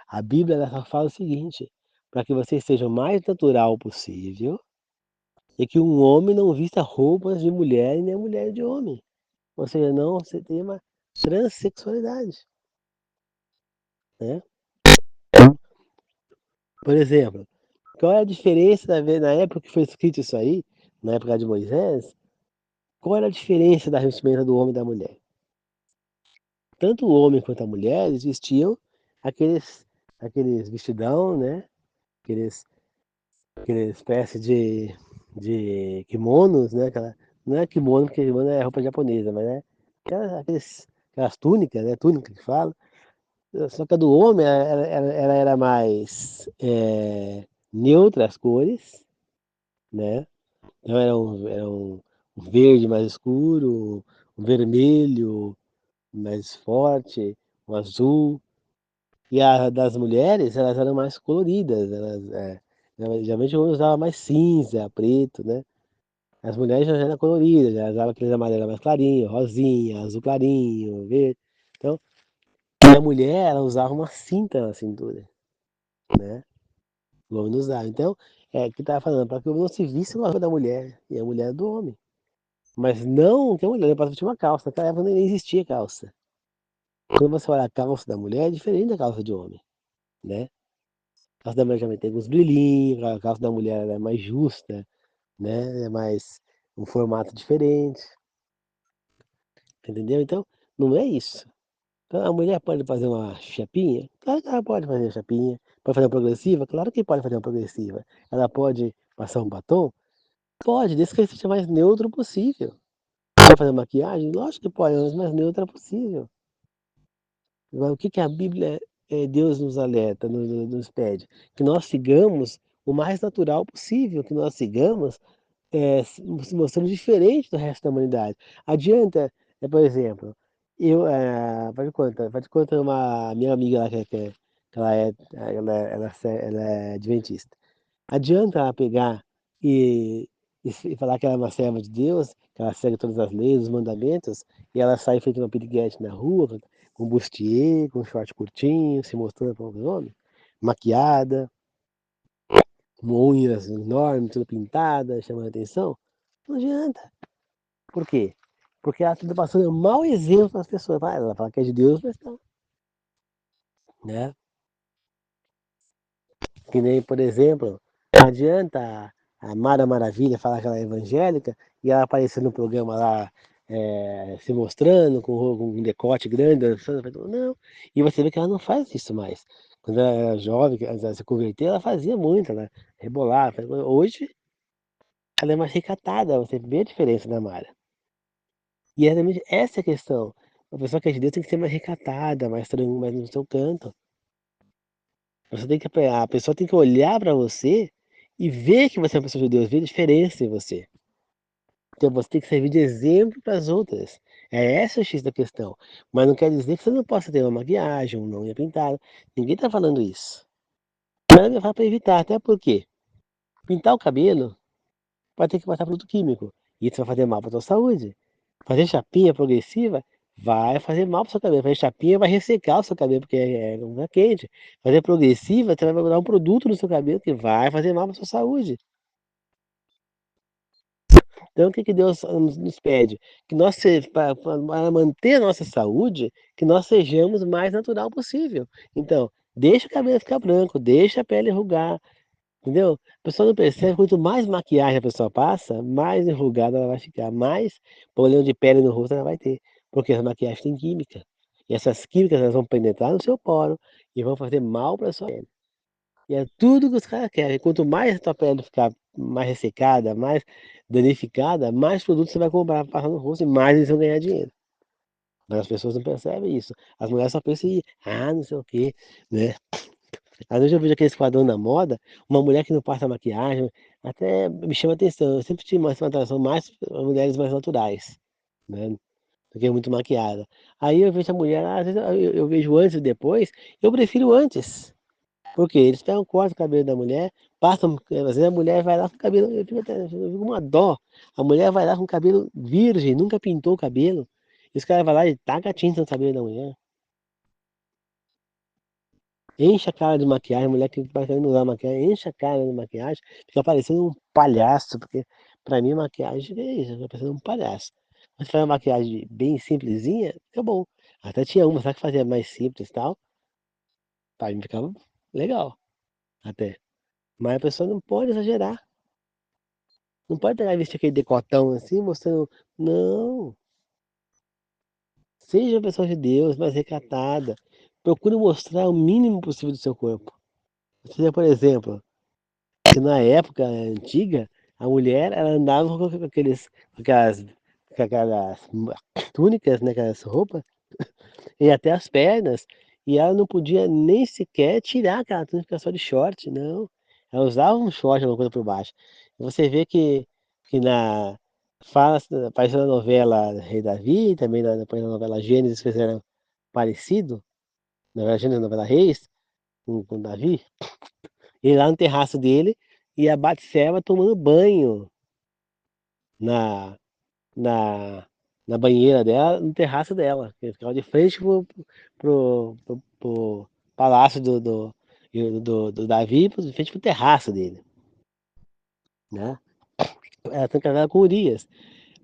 A Bíblia ela só fala o seguinte, para que você seja o mais natural possível e que um homem não vista roupas de mulher e nem a mulher de homem. Ou seja, não você tem uma transexualidade, né? Por exemplo, qual é a diferença na época que foi escrito isso aí, na época de Moisés, qual era a diferença da vestimenta do homem e da mulher? Tanto o homem quanto a mulher, eles vestiam aqueles, aqueles vestidão, né? Aqueles, aquela espécie de kimonos, né? Não é kimono, porque kimono é roupa japonesa, mas é aquelas túnicas, né? Túnica que fala. Só que a do homem, ela era mais neutra as cores, né? Então era um verde mais escuro, um vermelho mais forte, um azul. E a das mulheres, elas eram mais coloridas, geralmente o homem usava mais cinza, preto, né? As mulheres já eram coloridas, já usavam aqueles amarelo mais clarinho, rosinha, azul clarinho, verde. Então, a mulher, ela usava uma cinta na cintura, né? O homem não usava. Então, o que estava falando, para que o homem não se visse com a roupa da mulher, e a mulher do homem. Mas não que a mulher pode vestir uma calça, naquela época nem existia calça. Quando você olha a calça da mulher, é diferente da calça de homem, né. A calça da mulher também tem alguns brilhinhos, a calça da mulher ela é mais justa, né, é mais um formato diferente, entendeu. Então, não é isso. Então a mulher pode fazer uma chapinha? Claro que ela pode fazer chapinha. Pode fazer uma progressiva? Claro que pode fazer uma progressiva. Ela pode passar um batom? Pode, desde que ele seja mais neutro possível. Pode fazer maquiagem? Lógico que pode, mas mais neutra possível. Agora, o que que a Bíblia, Deus nos alerta, nos pede? Que nós sigamos o mais natural possível, que nós sigamos, se mostrando diferente do resto da humanidade. Adianta, por exemplo, faz de conta uma minha amiga lá que ela é adventista. Adianta ela pegar e e falar que ela é uma serva de Deus, que ela segue todas as leis, os mandamentos, e ela sai feito uma piriguete na rua, com bustier, com short curtinho, se mostrando para os homens, maquiada, com unhas enormes, toda pintada, chamando atenção? Não adianta. Por quê? Porque ela está passando um mau exemplo para as pessoas. Ela fala que é de Deus, mas não, né? Que nem, por exemplo, não adianta a Mara Maravilha falar que ela é evangélica e ela aparecer no programa lá, se mostrando com um decote grande, dançando, não. E você vê que ela não faz isso mais. Quando ela era jovem, que ela se converteu, ela fazia muito, ela rebolava. Hoje ela é mais recatada, você vê a diferença da Mara. E é exatamente essa é a questão. A pessoa que é de Deus tem que ser mais recatada, mais tranquila, mais no seu canto. Você tem que a pessoa tem que olhar para você e ver que você é uma pessoa de Deus, ver a diferença em você. Então você tem que servir de exemplo para as outras. É essa o X da questão. Mas não quer dizer que você não possa ter uma maquiagem, uma unha pintada. Ninguém está falando isso. Mas fala para evitar, até porque pintar o cabelo vai ter que passar produto químico. E isso vai fazer mal para a tua saúde. Fazer chapinha progressiva vai fazer mal para o seu cabelo. Fazer chapinha vai ressecar o seu cabelo, porque é lugar quente. Fazer progressiva, você vai dar um produto no seu cabelo que vai fazer mal para sua saúde. Então o que que Deus nos pede? Que nós para manter a nossa saúde, que nós sejamos o mais natural possível. Então, deixa o cabelo ficar branco, deixa a pele enrugar, entendeu? A pessoa não percebe, quanto mais maquiagem a pessoa passa, mais enrugada ela vai ficar, mais problema de pele no rosto ela vai ter, porque as maquiagens têm química. E essas químicas elas vão penetrar no seu poro e vão fazer mal para sua pele. E é tudo que os caras querem. Quanto mais a tua pele ficar mais ressecada, mais danificada, mais produto você vai comprar pra passar no rosto e mais eles vão ganhar dinheiro. Mas as pessoas não percebem isso. As mulheres só pensam em, não sei o quê, né? Às vezes eu vejo aqueles quadrão na moda, uma mulher que não passa maquiagem, até me chama atenção. Eu sempre tive uma atração mais por mulheres mais naturais, né? Do que muito maquiada. Aí eu vejo a mulher, às vezes eu vejo antes e depois, eu prefiro antes. Porque eles pegam, cortam o cabelo da mulher, passam, às vezes a mulher vai lá com o cabelo, eu fico com uma dó. A mulher vai lá com o cabelo virgem, nunca pintou o cabelo. E os caras vão lá e taca tinta no cabelo da mulher. Enche a cara de maquiagem, a mulher que tá querendo usar maquiagem, enche a cara de maquiagem, fica parecendo um palhaço, porque pra mim maquiagem é isso, fica parecendo um palhaço. Mas se faz uma maquiagem bem simplesinha, fica bom. Até tinha uma, sabe que fazia mais simples e tal, pra mim ficava legal, até. Mas a pessoa não pode exagerar. Não pode pegar e vestir aquele decotão assim, mostrando. Não. Seja uma pessoa de Deus, mais recatada. Procure mostrar o mínimo possível do seu corpo. Seja, por exemplo, que na época antiga, a mulher ela andava com aquelas túnicas, né, aquelas roupas, e até as pernas, e ela não podia nem sequer tirar aquela túnica ficar só de short, não. Ela usava um short, alguma coisa por baixo. E você vê que apareceu na novela Rei Davi, também depois na novela Gênesis fizeram parecido, na novela Gênesis, na novela Reis, com Davi, e lá no terraço dele, e a Batseba tomando banho na, na, na banheira dela, no terraço dela. Ele ficava de frente pro palácio do Davi, de frente pro terraço dele, né? Ela tem casada com Urias.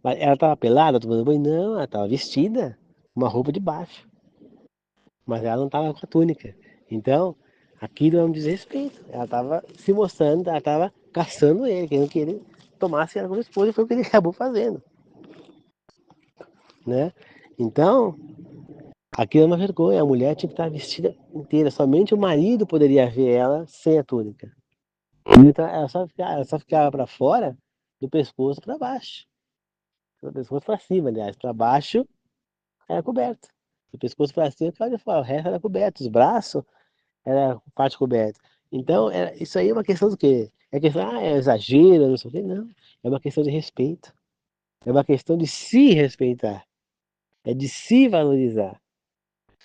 Mas ela tava pelada tomando banho? Não, ela tava vestida, uma roupa de baixo. Mas ela não tava com a túnica. Então, aquilo é um desrespeito. Ela tava se mostrando, ela tava caçando ele, querendo que ele tomasse ela como esposa, e foi o que ele acabou fazendo, né? Então, aquilo é uma vergonha. A mulher tinha que estar vestida inteira. Somente o marido poderia ver ela sem a túnica. Então, ela só ficava para fora do pescoço para baixo. Do pescoço para cima, aliás. Para baixo era coberto. Do pescoço para cima ficava de fora. O resto era coberto. Os braços era parte coberta. Então, isso aí é uma questão do quê? É questão, é exagero, não sei o quê. Não. É uma questão de respeito. É uma questão de se respeitar. É de se valorizar.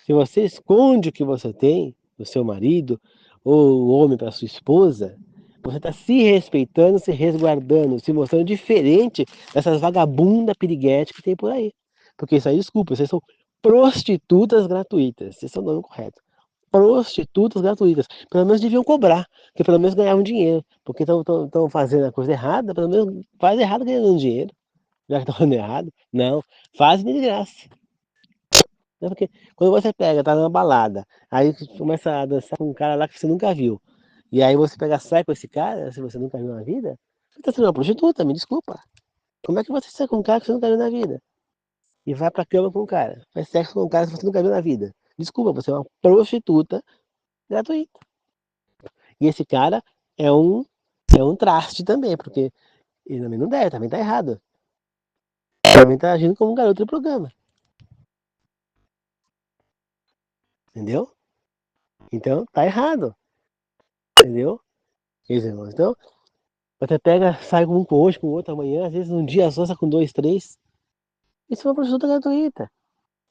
Se você esconde o que você tem do seu marido, ou o homem para sua esposa, você está se respeitando, se resguardando, se mostrando diferente dessas vagabundas piriguetes que tem por aí. Porque isso aí, desculpa, vocês são prostitutas gratuitas. Vocês são o nome correto. Prostitutas gratuitas. Pelo menos deviam cobrar, porque pelo menos ganhavam dinheiro. Porque estão fazendo a coisa errada, pelo menos faz errado ganhando dinheiro. Já que estão fazendo errado. Não, fazem de graça. Né? Porque quando você pega, tá numa balada, aí começa a dançar com um cara lá que você nunca viu. E aí você pega, sai com esse cara, se você nunca viu na vida, você tá sendo uma prostituta, me desculpa. Como é que você sai com um cara que você nunca viu na vida? E vai pra cama com um cara, faz sexo com um cara que você nunca viu na vida. Desculpa, você é uma prostituta gratuita. E esse cara é um, é um traste também, porque ele também não deve, também tá errado. Também tá agindo como um garoto de programa, entendeu? Então tá errado, entendeu? Então, você pega, sai com um com hoje, com o outro amanhã, às vezes um dia só sai com dois, três. Isso é uma prostituta gratuita.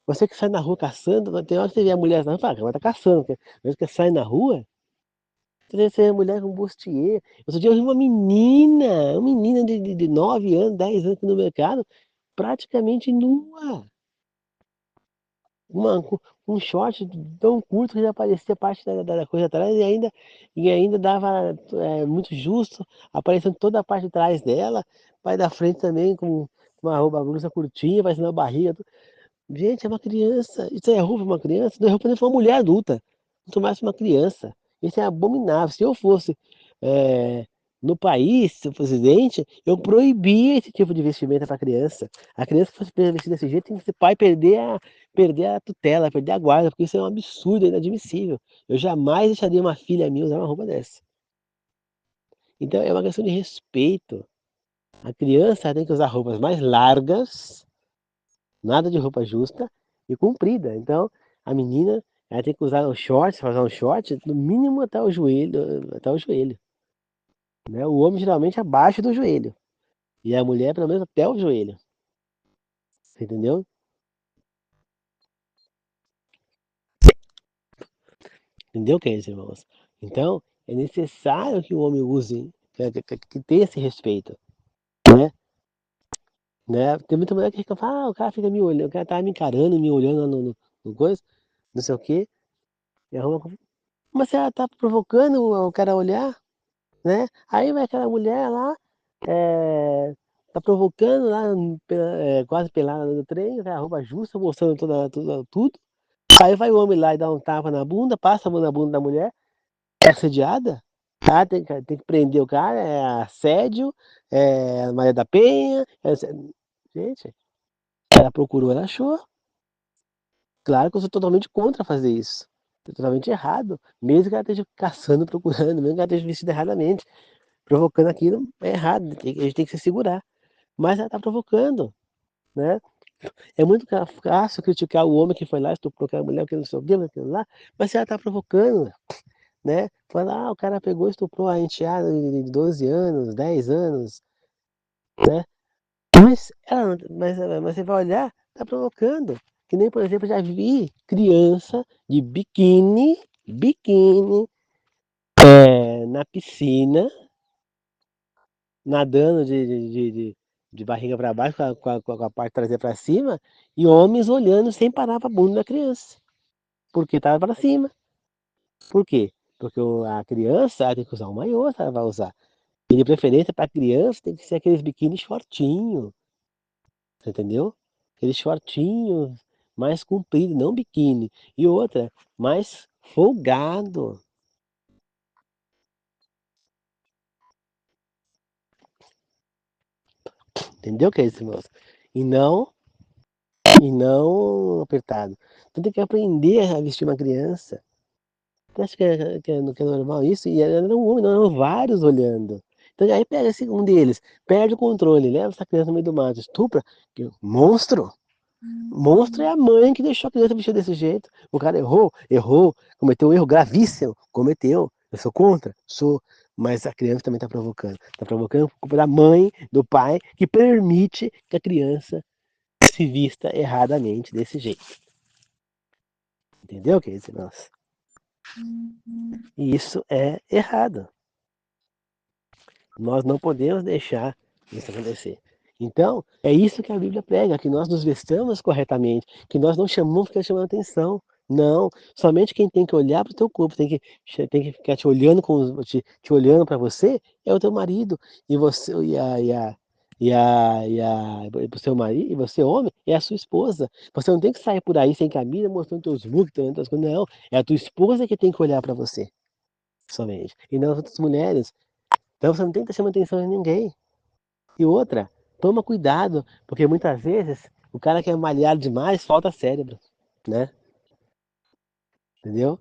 Você que sai na rua caçando, tem hora que você vê a mulher na rua, fala, ela tá caçando. Às vezes que sai na rua, você vê a mulher com bustier. Outro dia eu vi uma menina de 9 anos, 10 anos aqui no mercado, praticamente nua. Com um short tão curto que já aparecia parte da coisa atrás e ainda dava muito justo, aparecendo toda a parte de trás dela, parte da frente também com uma roupa, blusa curtinha, parecendo uma barriga. Gente, é uma criança. Isso é roupa pra uma criança? Não é roupa nem pra uma mulher adulta. Muito mais pra uma criança. Isso é abominável. Se eu fosse eh, no país, se eu fosse presidente, eu proibia esse tipo de vestimenta para criança. A criança que fosse vestida desse jeito tem que ser pai perder a tutela, perder a guarda, porque isso é um absurdo, é inadmissível. Eu jamais deixaria uma filha minha usar uma roupa dessa. Então é uma questão de respeito. A criança tem que usar roupas mais largas, nada de roupa justa e comprida. Então, a menina, ela tem que usar um short, fazer um short, no mínimo até o joelho, né? O homem geralmente abaixo do joelho e a mulher pelo menos até o joelho, você entendeu? Entendeu, queridos irmãos? Então, é necessário que o homem use, que tenha esse respeito, né? Né? Tem muita mulher que fica, o cara fica me olhando, o cara tá me encarando, me olhando no coisa, não sei o quê, e arruma, mas você tá provocando o cara a olhar? Né? Aí vai aquela mulher lá, tá provocando lá, quase pelada no trem, vai a roupa justa, mostrando tudo. Aí vai o homem lá e dá um tapa na bunda, passa a mão na bunda da mulher, é assediada. Ah, tem que prender o cara, é assédio, é Maria da Penha. Gente, ela procurou, ela achou. Claro que eu sou totalmente contra fazer isso. É totalmente errado. Mesmo que ela esteja caçando, procurando, mesmo que ela esteja vestida erradamente. Provocando aquilo é errado, a gente tem que se segurar. Mas ela tá provocando, né? É muito fácil criticar o homem que foi lá, estuprou aquela mulher, que não sei o que, aquilo lá, mas se ela tá provocando, né? Fala, o cara pegou e estuprou a enteada de 12 anos, 10 anos, né? Mas você vai olhar, tá provocando. Que nem, por exemplo, já vi criança de biquíni, na piscina, nadando de barriga para baixo, com a parte traseira para cima, e homens olhando sem parar para a bunda da criança, porque estava para cima. Por quê? Porque a criança tem que usar um maiô, ela vai usar. E de preferência para criança tem que ser aqueles biquíni shortinho, Você entendeu? Aquele shortinho mais comprido, não biquíni. E outra, mais folgado. Entendeu, que é isso, moço? E não, e não apertado. Então tem que aprender a vestir uma criança. Você acha que é normal isso? E era um homem, não, eram vários olhando. Então aí pega esse, um deles, perde o controle, leva essa criança no meio do mato, estupra. Monstro! Monstro é a mãe que deixou a criança vestida desse jeito. O cara errou, cometeu um erro gravíssimo, cometeu. Eu sou contra? Sou. Mas a criança também está provocando. Está provocando por culpa da mãe, do pai, que permite que a criança se vista erradamente desse jeito. Entendeu, queridos irmãos? E isso é errado. Nós não podemos deixar isso acontecer. Então, é isso que a Bíblia prega, que nós nos vestamos corretamente, que nós não chamamos porque chamando atenção. Não, somente quem tem que olhar para o teu corpo, tem que ficar te olhando te olhando para você, é o teu marido. E você o seu marido, e você homem, é a sua esposa. Você não tem que sair por aí sem camisa, mostrando teus looks, teus coisas, não. É a tua esposa que tem que olhar para você, somente. E não as outras mulheres. Então você não tem que estar chamando atenção de ninguém. E outra, toma cuidado, porque muitas vezes o cara que é malhado demais falta cérebro, né? Entendeu?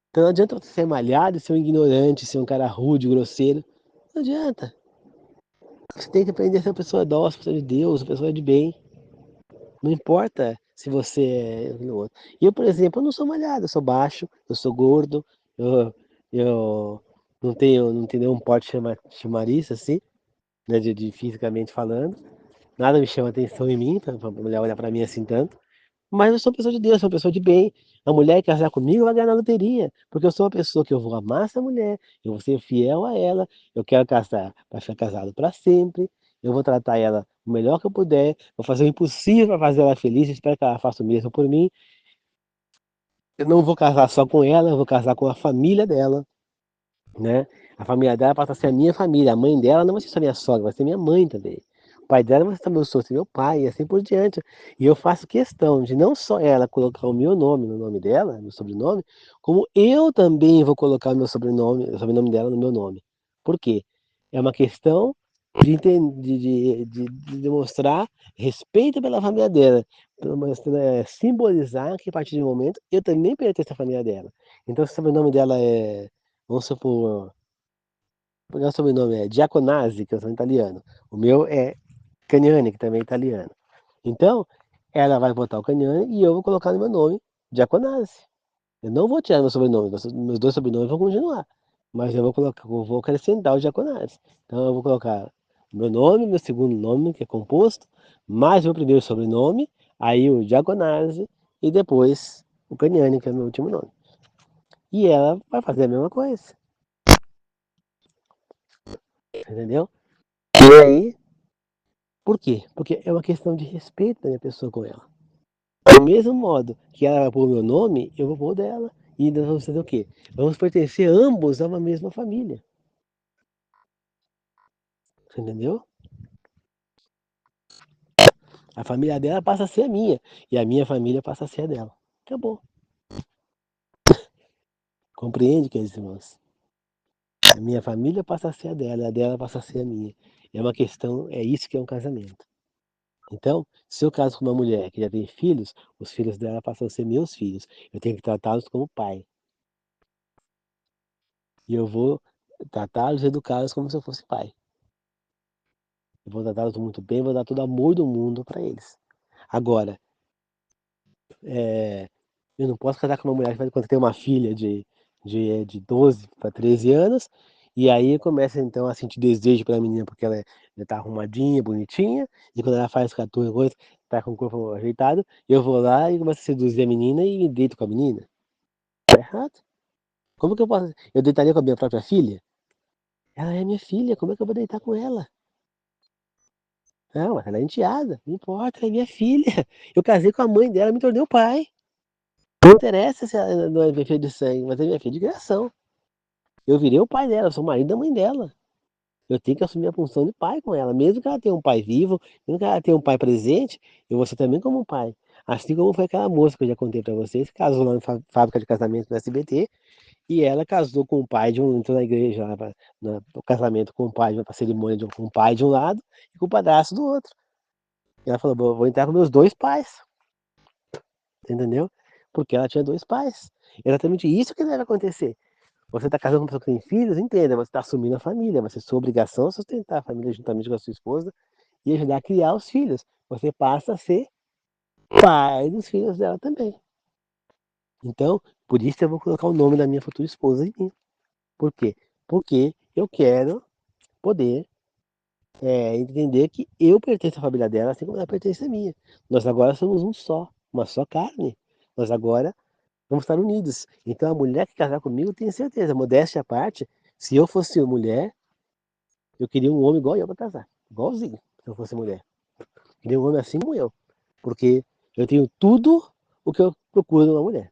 Então não adianta você ser malhado e ser um ignorante, ser um cara rude, grosseiro. Não adianta. Você tem que aprender a ser uma pessoa dócil, uma pessoa de Deus, uma pessoa de bem. Não importa se você é um ou outro. E eu, por exemplo, eu não sou malhado, eu sou baixo, eu sou gordo, eu não tenho nenhum porte chamariz, assim, né, de fisicamente falando. Nada me chama atenção em mim, pra mulher olhar pra mim assim tanto. Mas eu sou uma pessoa de Deus, sou uma pessoa de bem. A mulher que casar comigo vai ganhar na loteria, porque eu sou uma pessoa que eu vou amar essa mulher, eu vou ser fiel a ela, eu quero casar para ficar casado para sempre, eu vou tratar ela o melhor que eu puder, vou fazer o impossível para fazer ela feliz, espero que ela faça o mesmo por mim. Eu não vou casar só com ela, eu vou casar com a família dela, né? A família dela passa a ser a minha família, a mãe dela não vai ser só minha sogra, vai ser minha mãe também. O pai dela vai ser meu sogro, meu pai, e assim por diante. E eu faço questão de não só ela colocar o meu nome no nome dela, meu sobrenome, como eu também vou colocar o sobrenome dela no meu nome. Por quê? É uma questão de demonstrar respeito pela família dela, simbolizar que a partir de um momento eu também pertenço à família dela. Então, se o sobrenome dela é, vamos supor, o meu sobrenome é Giaconazzi, que eu sou italiano. O meu é Cagnani, que também é italiano. Então, ela vai botar o Cagnani e eu vou colocar no meu nome Giaconazzi. Eu não vou tirar meu sobrenome, meus dois sobrenomes vão continuar. Mas eu vou acrescentar o Giaconazzi. Então, eu vou colocar meu nome, meu segundo nome, que é composto, mais meu primeiro sobrenome, aí o Giaconazzi e depois o Cagnani, que é meu último nome. E ela vai fazer a mesma coisa. Entendeu? E aí, por quê? Porque é uma questão de respeito da minha pessoa com ela. Do mesmo modo que ela vai pôr o meu nome, eu vou pôr o dela. E nós vamos fazer o quê? Vamos pertencer ambos a uma mesma família. Você entendeu? A família dela passa a ser a minha. E a minha família passa a ser a dela. Acabou. Compreende, queridos irmãos? A minha família passa a ser a dela passa a ser a minha. É uma questão, é isso que é um casamento. Então, se eu caso com uma mulher que já tem filhos, os filhos dela passam a ser meus filhos. Eu tenho que tratá-los como pai. E eu vou tratá-los, educá-los como se eu fosse pai. Eu vou tratá-los muito bem, vou dar todo o amor do mundo para eles. Agora, eu não posso casar com uma mulher que quando tem uma filha de 12 para 13 anos, e aí começa então a sentir desejo pela menina porque ela já tá arrumadinha, bonitinha, e quando ela faz 14 anos, tá com o corpo ajeitado, eu vou lá e começo a seduzir a menina e me deito com a menina. Tá errado. Como que eu posso? Eu deitaria com a minha própria filha? Ela é minha filha, como é que eu vou deitar com ela? Não, ela é enteada, não importa, ela é minha filha. Eu casei com a mãe dela, me tornei o pai. Não interessa se ela não é minha filha de sangue, mas é minha filha de criação. Eu virei o pai dela, eu sou o marido da mãe dela. eu tenho que assumir a função de pai com ela, mesmo que ela tenha um pai vivo, mesmo que ela tenha um pai presente, eu vou ser também como um pai. Assim como foi aquela moça que eu já contei para vocês, que casou lá na fábrica de casamento do SBT, e ela casou com o pai de um, entrou na igreja, lá no casamento com o pai, para a cerimônia com o pai de um lado e com o padrasto do outro. E ela falou, vou entrar com meus dois pais, entendeu? Porque ela tinha dois pais. Exatamente isso que deve acontecer. Você está casando com uma pessoa que tem filhos, entenda, você está assumindo a família, mas é sua obrigação sustentar a família juntamente com a sua esposa e ajudar a criar os filhos. Você passa a ser pai dos filhos dela também. Então, por isso eu vou colocar o nome da minha futura esposa em mim. Por quê? Porque eu quero poder entender que eu pertenço à família dela, assim como ela pertence à minha. Nós agora somos um só, uma só carne. Nós agora vamos estar unidos. Então a mulher que casar comigo, tenho certeza, modéstia à parte, se eu fosse mulher, eu queria um homem igual eu para casar. Igualzinho, se eu fosse mulher. Eu queria um homem assim como eu. Porque eu tenho tudo o que eu procuro numa mulher.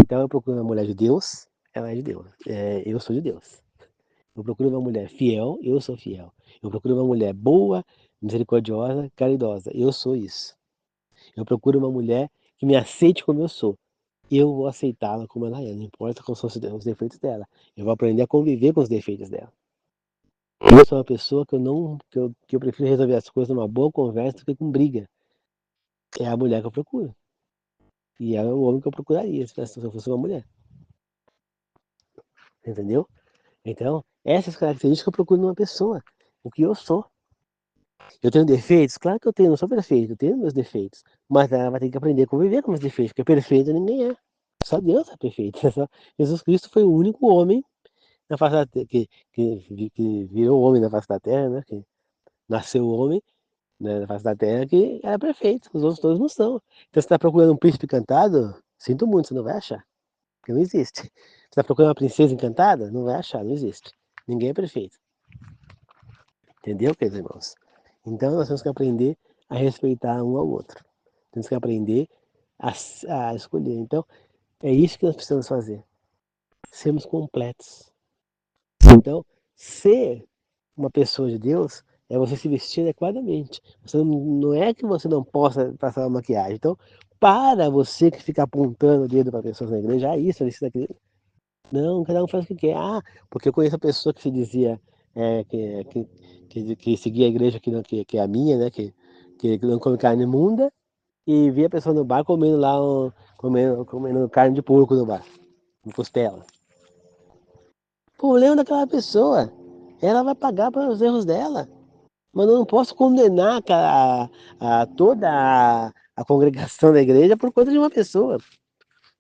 Então eu procuro uma mulher de Deus, ela é de Deus. Eu sou de Deus. Eu procuro uma mulher fiel, eu sou fiel. Eu procuro uma mulher boa, misericordiosa, caridosa. Eu sou isso. Eu procuro uma mulher que me aceite como eu sou. Eu vou aceitá-la como ela é, não importa quais são os defeitos dela. Eu vou aprender a conviver com os defeitos dela. Eu sou uma pessoa que eu prefiro resolver as coisas numa boa conversa do que com briga. É a mulher que eu procuro. E é o homem que eu procuraria se eu fosse uma mulher. Entendeu? Então, essas características que eu procuro numa pessoa. O que eu sou. Eu tenho defeitos? Claro que eu tenho, não sou perfeito, eu tenho meus defeitos. Mas ela vai ter que aprender a conviver com os defeitos, porque perfeito ninguém é. Só Deus é perfeito. Só Jesus Cristo foi o único homem na face da terra, que virou homem na face da terra, né? Que nasceu homem, né, na face da terra, que era perfeito. Os outros todos não são. Então você está procurando um príncipe encantado? Sinto muito, você não vai achar. Porque não existe. Você está procurando uma princesa encantada? Não vai achar, não existe. Ninguém é perfeito. Entendeu, queridos irmãos? Então nós temos que aprender a respeitar um ao outro. Temos que aprender a escolher. Então é isso que nós precisamos fazer. Sermos completos. Então, ser uma pessoa de Deus é você se vestir adequadamente. Você não é que você não possa passar uma maquiagem. Então, para você que fica apontando o dedo para pessoas na igreja, isso, isso, aquilo. Não, cada um faz o que quer. Ah, porque eu conheço a pessoa que se dizia é, que, que, que seguia a igreja que é a minha, né? Que não come carne imunda, e via a pessoa no bar comendo lá, comendo carne de porco no bar, com costela. O problema daquela pessoa, ela vai pagar pelos erros dela. Mas eu não posso condenar toda a congregação da igreja por conta de uma pessoa.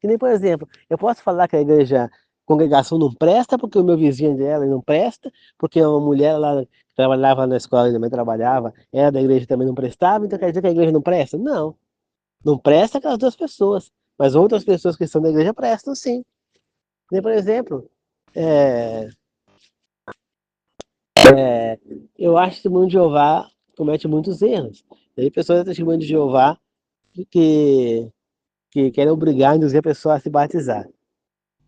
Que nem, por exemplo, eu posso falar que a congregação não presta porque o meu vizinho dela não presta, porque uma mulher lá que trabalhava na escola e também trabalhava, era da igreja também não prestava, então quer dizer que a igreja não presta? Não, não presta aquelas duas pessoas, mas outras pessoas que são da igreja prestam sim. Que nem, por exemplo, é, eu acho que o testemunho de Jeová comete muitos erros. Tem pessoas da testemunho de Jeová que, que querem obrigar, induzir a pessoa a se batizar.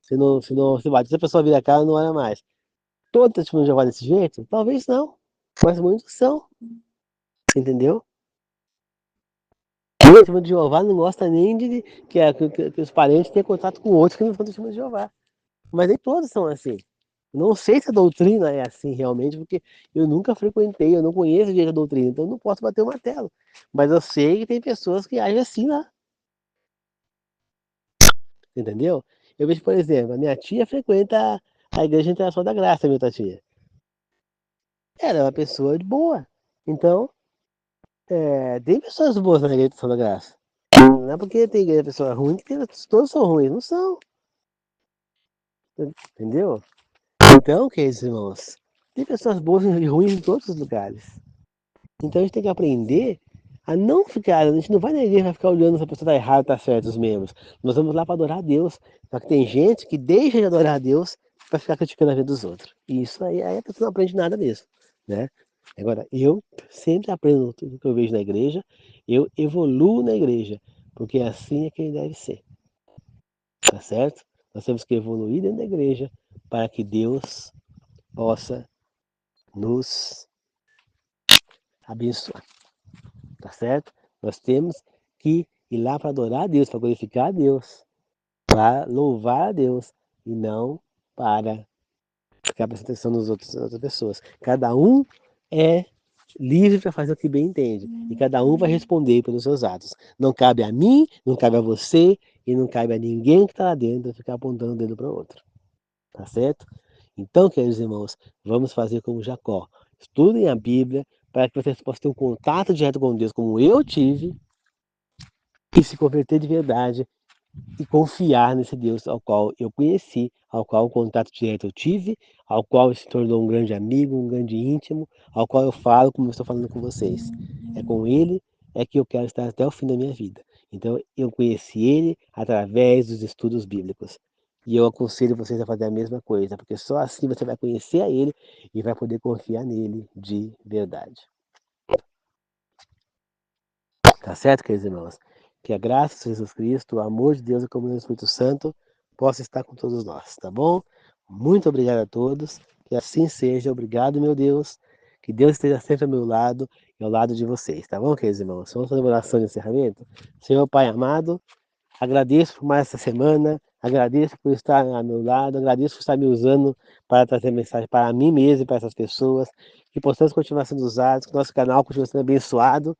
Se não se batiza, a pessoa vira a cara e não olha mais. Todo testemunho de Jeová desse jeito? Talvez não, mas muitos são, entendeu? O testemunho de Jeová não gosta nem de que os parentes tenham contato com outros que não são testemunhos de Jeová. Mas nem todos são assim. Não sei se a doutrina é assim realmente, porque eu nunca frequentei, eu não conheço direito a doutrina, então eu não posso bater o martelo. Mas eu sei que tem pessoas que agem assim lá, entendeu? Eu vejo, por exemplo, a minha tia frequenta a Igreja Internacional da Graça, minha tia. Ela é uma pessoa de boa. Então, tem pessoas boas na Igreja Internacional da Graça. Não é porque tem igreja pessoa ruim que todos são ruins, não são, entendeu? Então, queridos irmãos, tem pessoas boas e ruins em todos os lugares. Então a gente tem que aprender a não ficar, a gente não vai na igreja ficar olhando se a pessoa está errada ou está certa, os membros. Nós vamos lá para adorar a Deus. Só que tem gente que deixa de adorar a Deus para ficar criticando a vida dos outros. E isso aí a pessoa não aprende nada disso, né? Agora, eu sempre aprendo tudo que eu vejo na igreja, eu evoluo na igreja, porque assim é que deve ser, tá certo? Nós temos que evoluir dentro da igreja para que Deus possa nos abençoar. Tá certo? Nós temos que ir lá para adorar a Deus, para glorificar a Deus, para louvar a Deus e não para ficar prestando atenção nas outras pessoas. Cada um é livre para fazer o que bem entende e cada um vai responder pelos seus atos. Não cabe a mim, não cabe a você e não cabe a ninguém que está lá dentro ficar apontando o dedo para o outro. Tá certo? Então, queridos irmãos, vamos fazer como Jacó. Estudem a Bíblia para que vocês possam ter um contato direto com Deus, como eu tive, e se converter de verdade e confiar nesse Deus ao qual eu conheci, ao qual o contato direto eu tive, ao qual se tornou um grande amigo, um grande íntimo, ao qual eu falo como eu estou falando com vocês. É com ele é que eu quero estar até o fim da minha vida. Então, eu conheci ele através dos estudos bíblicos. E eu aconselho vocês a fazer a mesma coisa, porque só assim você vai conhecer a ele e vai poder confiar nele de verdade. Tá certo, queridos irmãos? Que a graça de Jesus Cristo, o amor de Deus e a comunhão do Espírito Santo possa estar com todos nós, tá bom? Muito obrigado a todos, que assim seja. Obrigado, meu Deus. Que Deus esteja sempre ao meu lado e ao lado de vocês, tá bom, queridos irmãos? Vamos fazer uma oração de encerramento? Senhor Pai amado, agradeço por mais essa semana, agradeço por estar ao meu lado, agradeço por estar me usando para trazer mensagem para mim mesmo e para essas pessoas, que possamos continuar sendo usados, que nosso canal continue sendo abençoado,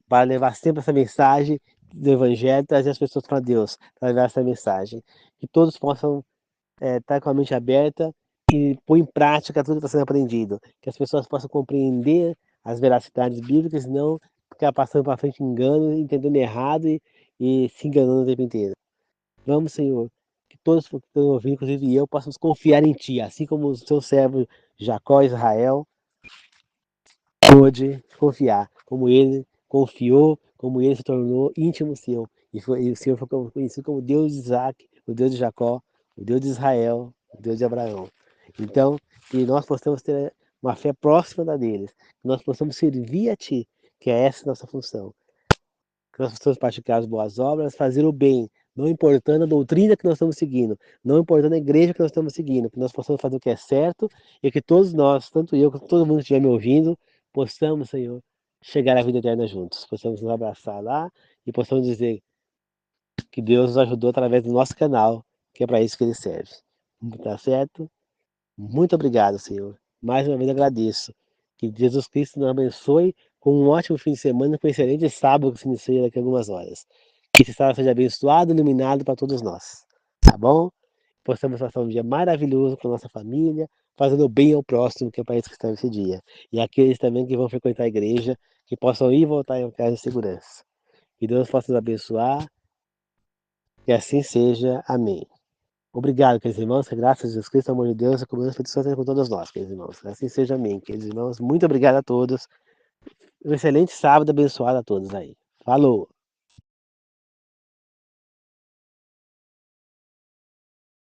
para levar sempre essa mensagem do Evangelho, trazer as pessoas para Deus, para levar essa mensagem. Que todos possam estar com a mente aberta e pôr em prática tudo que está sendo aprendido. Que as pessoas possam compreender as veracidades bíblicas e não ficar passando para frente engano, entendendo errado e se enganando o tempo inteiro. Vamos, Senhor, que todos que estão ouvindo, inclusive eu, possamos confiar em Ti, assim como o seu servo Jacó, Israel, pôde confiar, como ele confiou, como ele se tornou íntimo seu. E o Senhor foi conhecido como Deus de Isaac, o Deus de Jacó, o Deus de Israel, o Deus de Abraão. Então, que nós possamos ter uma fé próxima da deles, que nós possamos servir a Ti, que é essa a nossa função. Que nós possamos praticar as boas obras, fazer o bem, não importando a doutrina que nós estamos seguindo, não importando a igreja que nós estamos seguindo, que nós possamos fazer o que é certo e que todos nós, tanto eu quanto todo mundo que estiver me ouvindo, possamos, Senhor, chegar à vida eterna juntos, possamos nos abraçar lá e possamos dizer que Deus nos ajudou através do nosso canal, que é para isso que ele serve. Tá certo? Muito obrigado, Senhor. Mais uma vez agradeço. Que Jesus Cristo nos abençoe com um ótimo fim de semana, com um excelente sábado que se inicia daqui a algumas horas. Que esse sábado seja abençoado e iluminado para todos nós. Tá bom? Possamos passar um dia maravilhoso com a nossa família, fazendo bem ao próximo, que é para isso que está nesse dia. E aqueles também que vão frequentar a igreja, que possam ir e voltar em casa em segurança. Que Deus possa nos abençoar, que assim seja. Amém. Obrigado, queridos irmãos, que a graça de Jesus Cristo, o amor de Deus, a comunhão do Espírito Santo seja com todos nós, queridos irmãos. Que assim seja, amém. Queridos irmãos, muito obrigado a todos. Um excelente sábado abençoado a todos aí. Falou!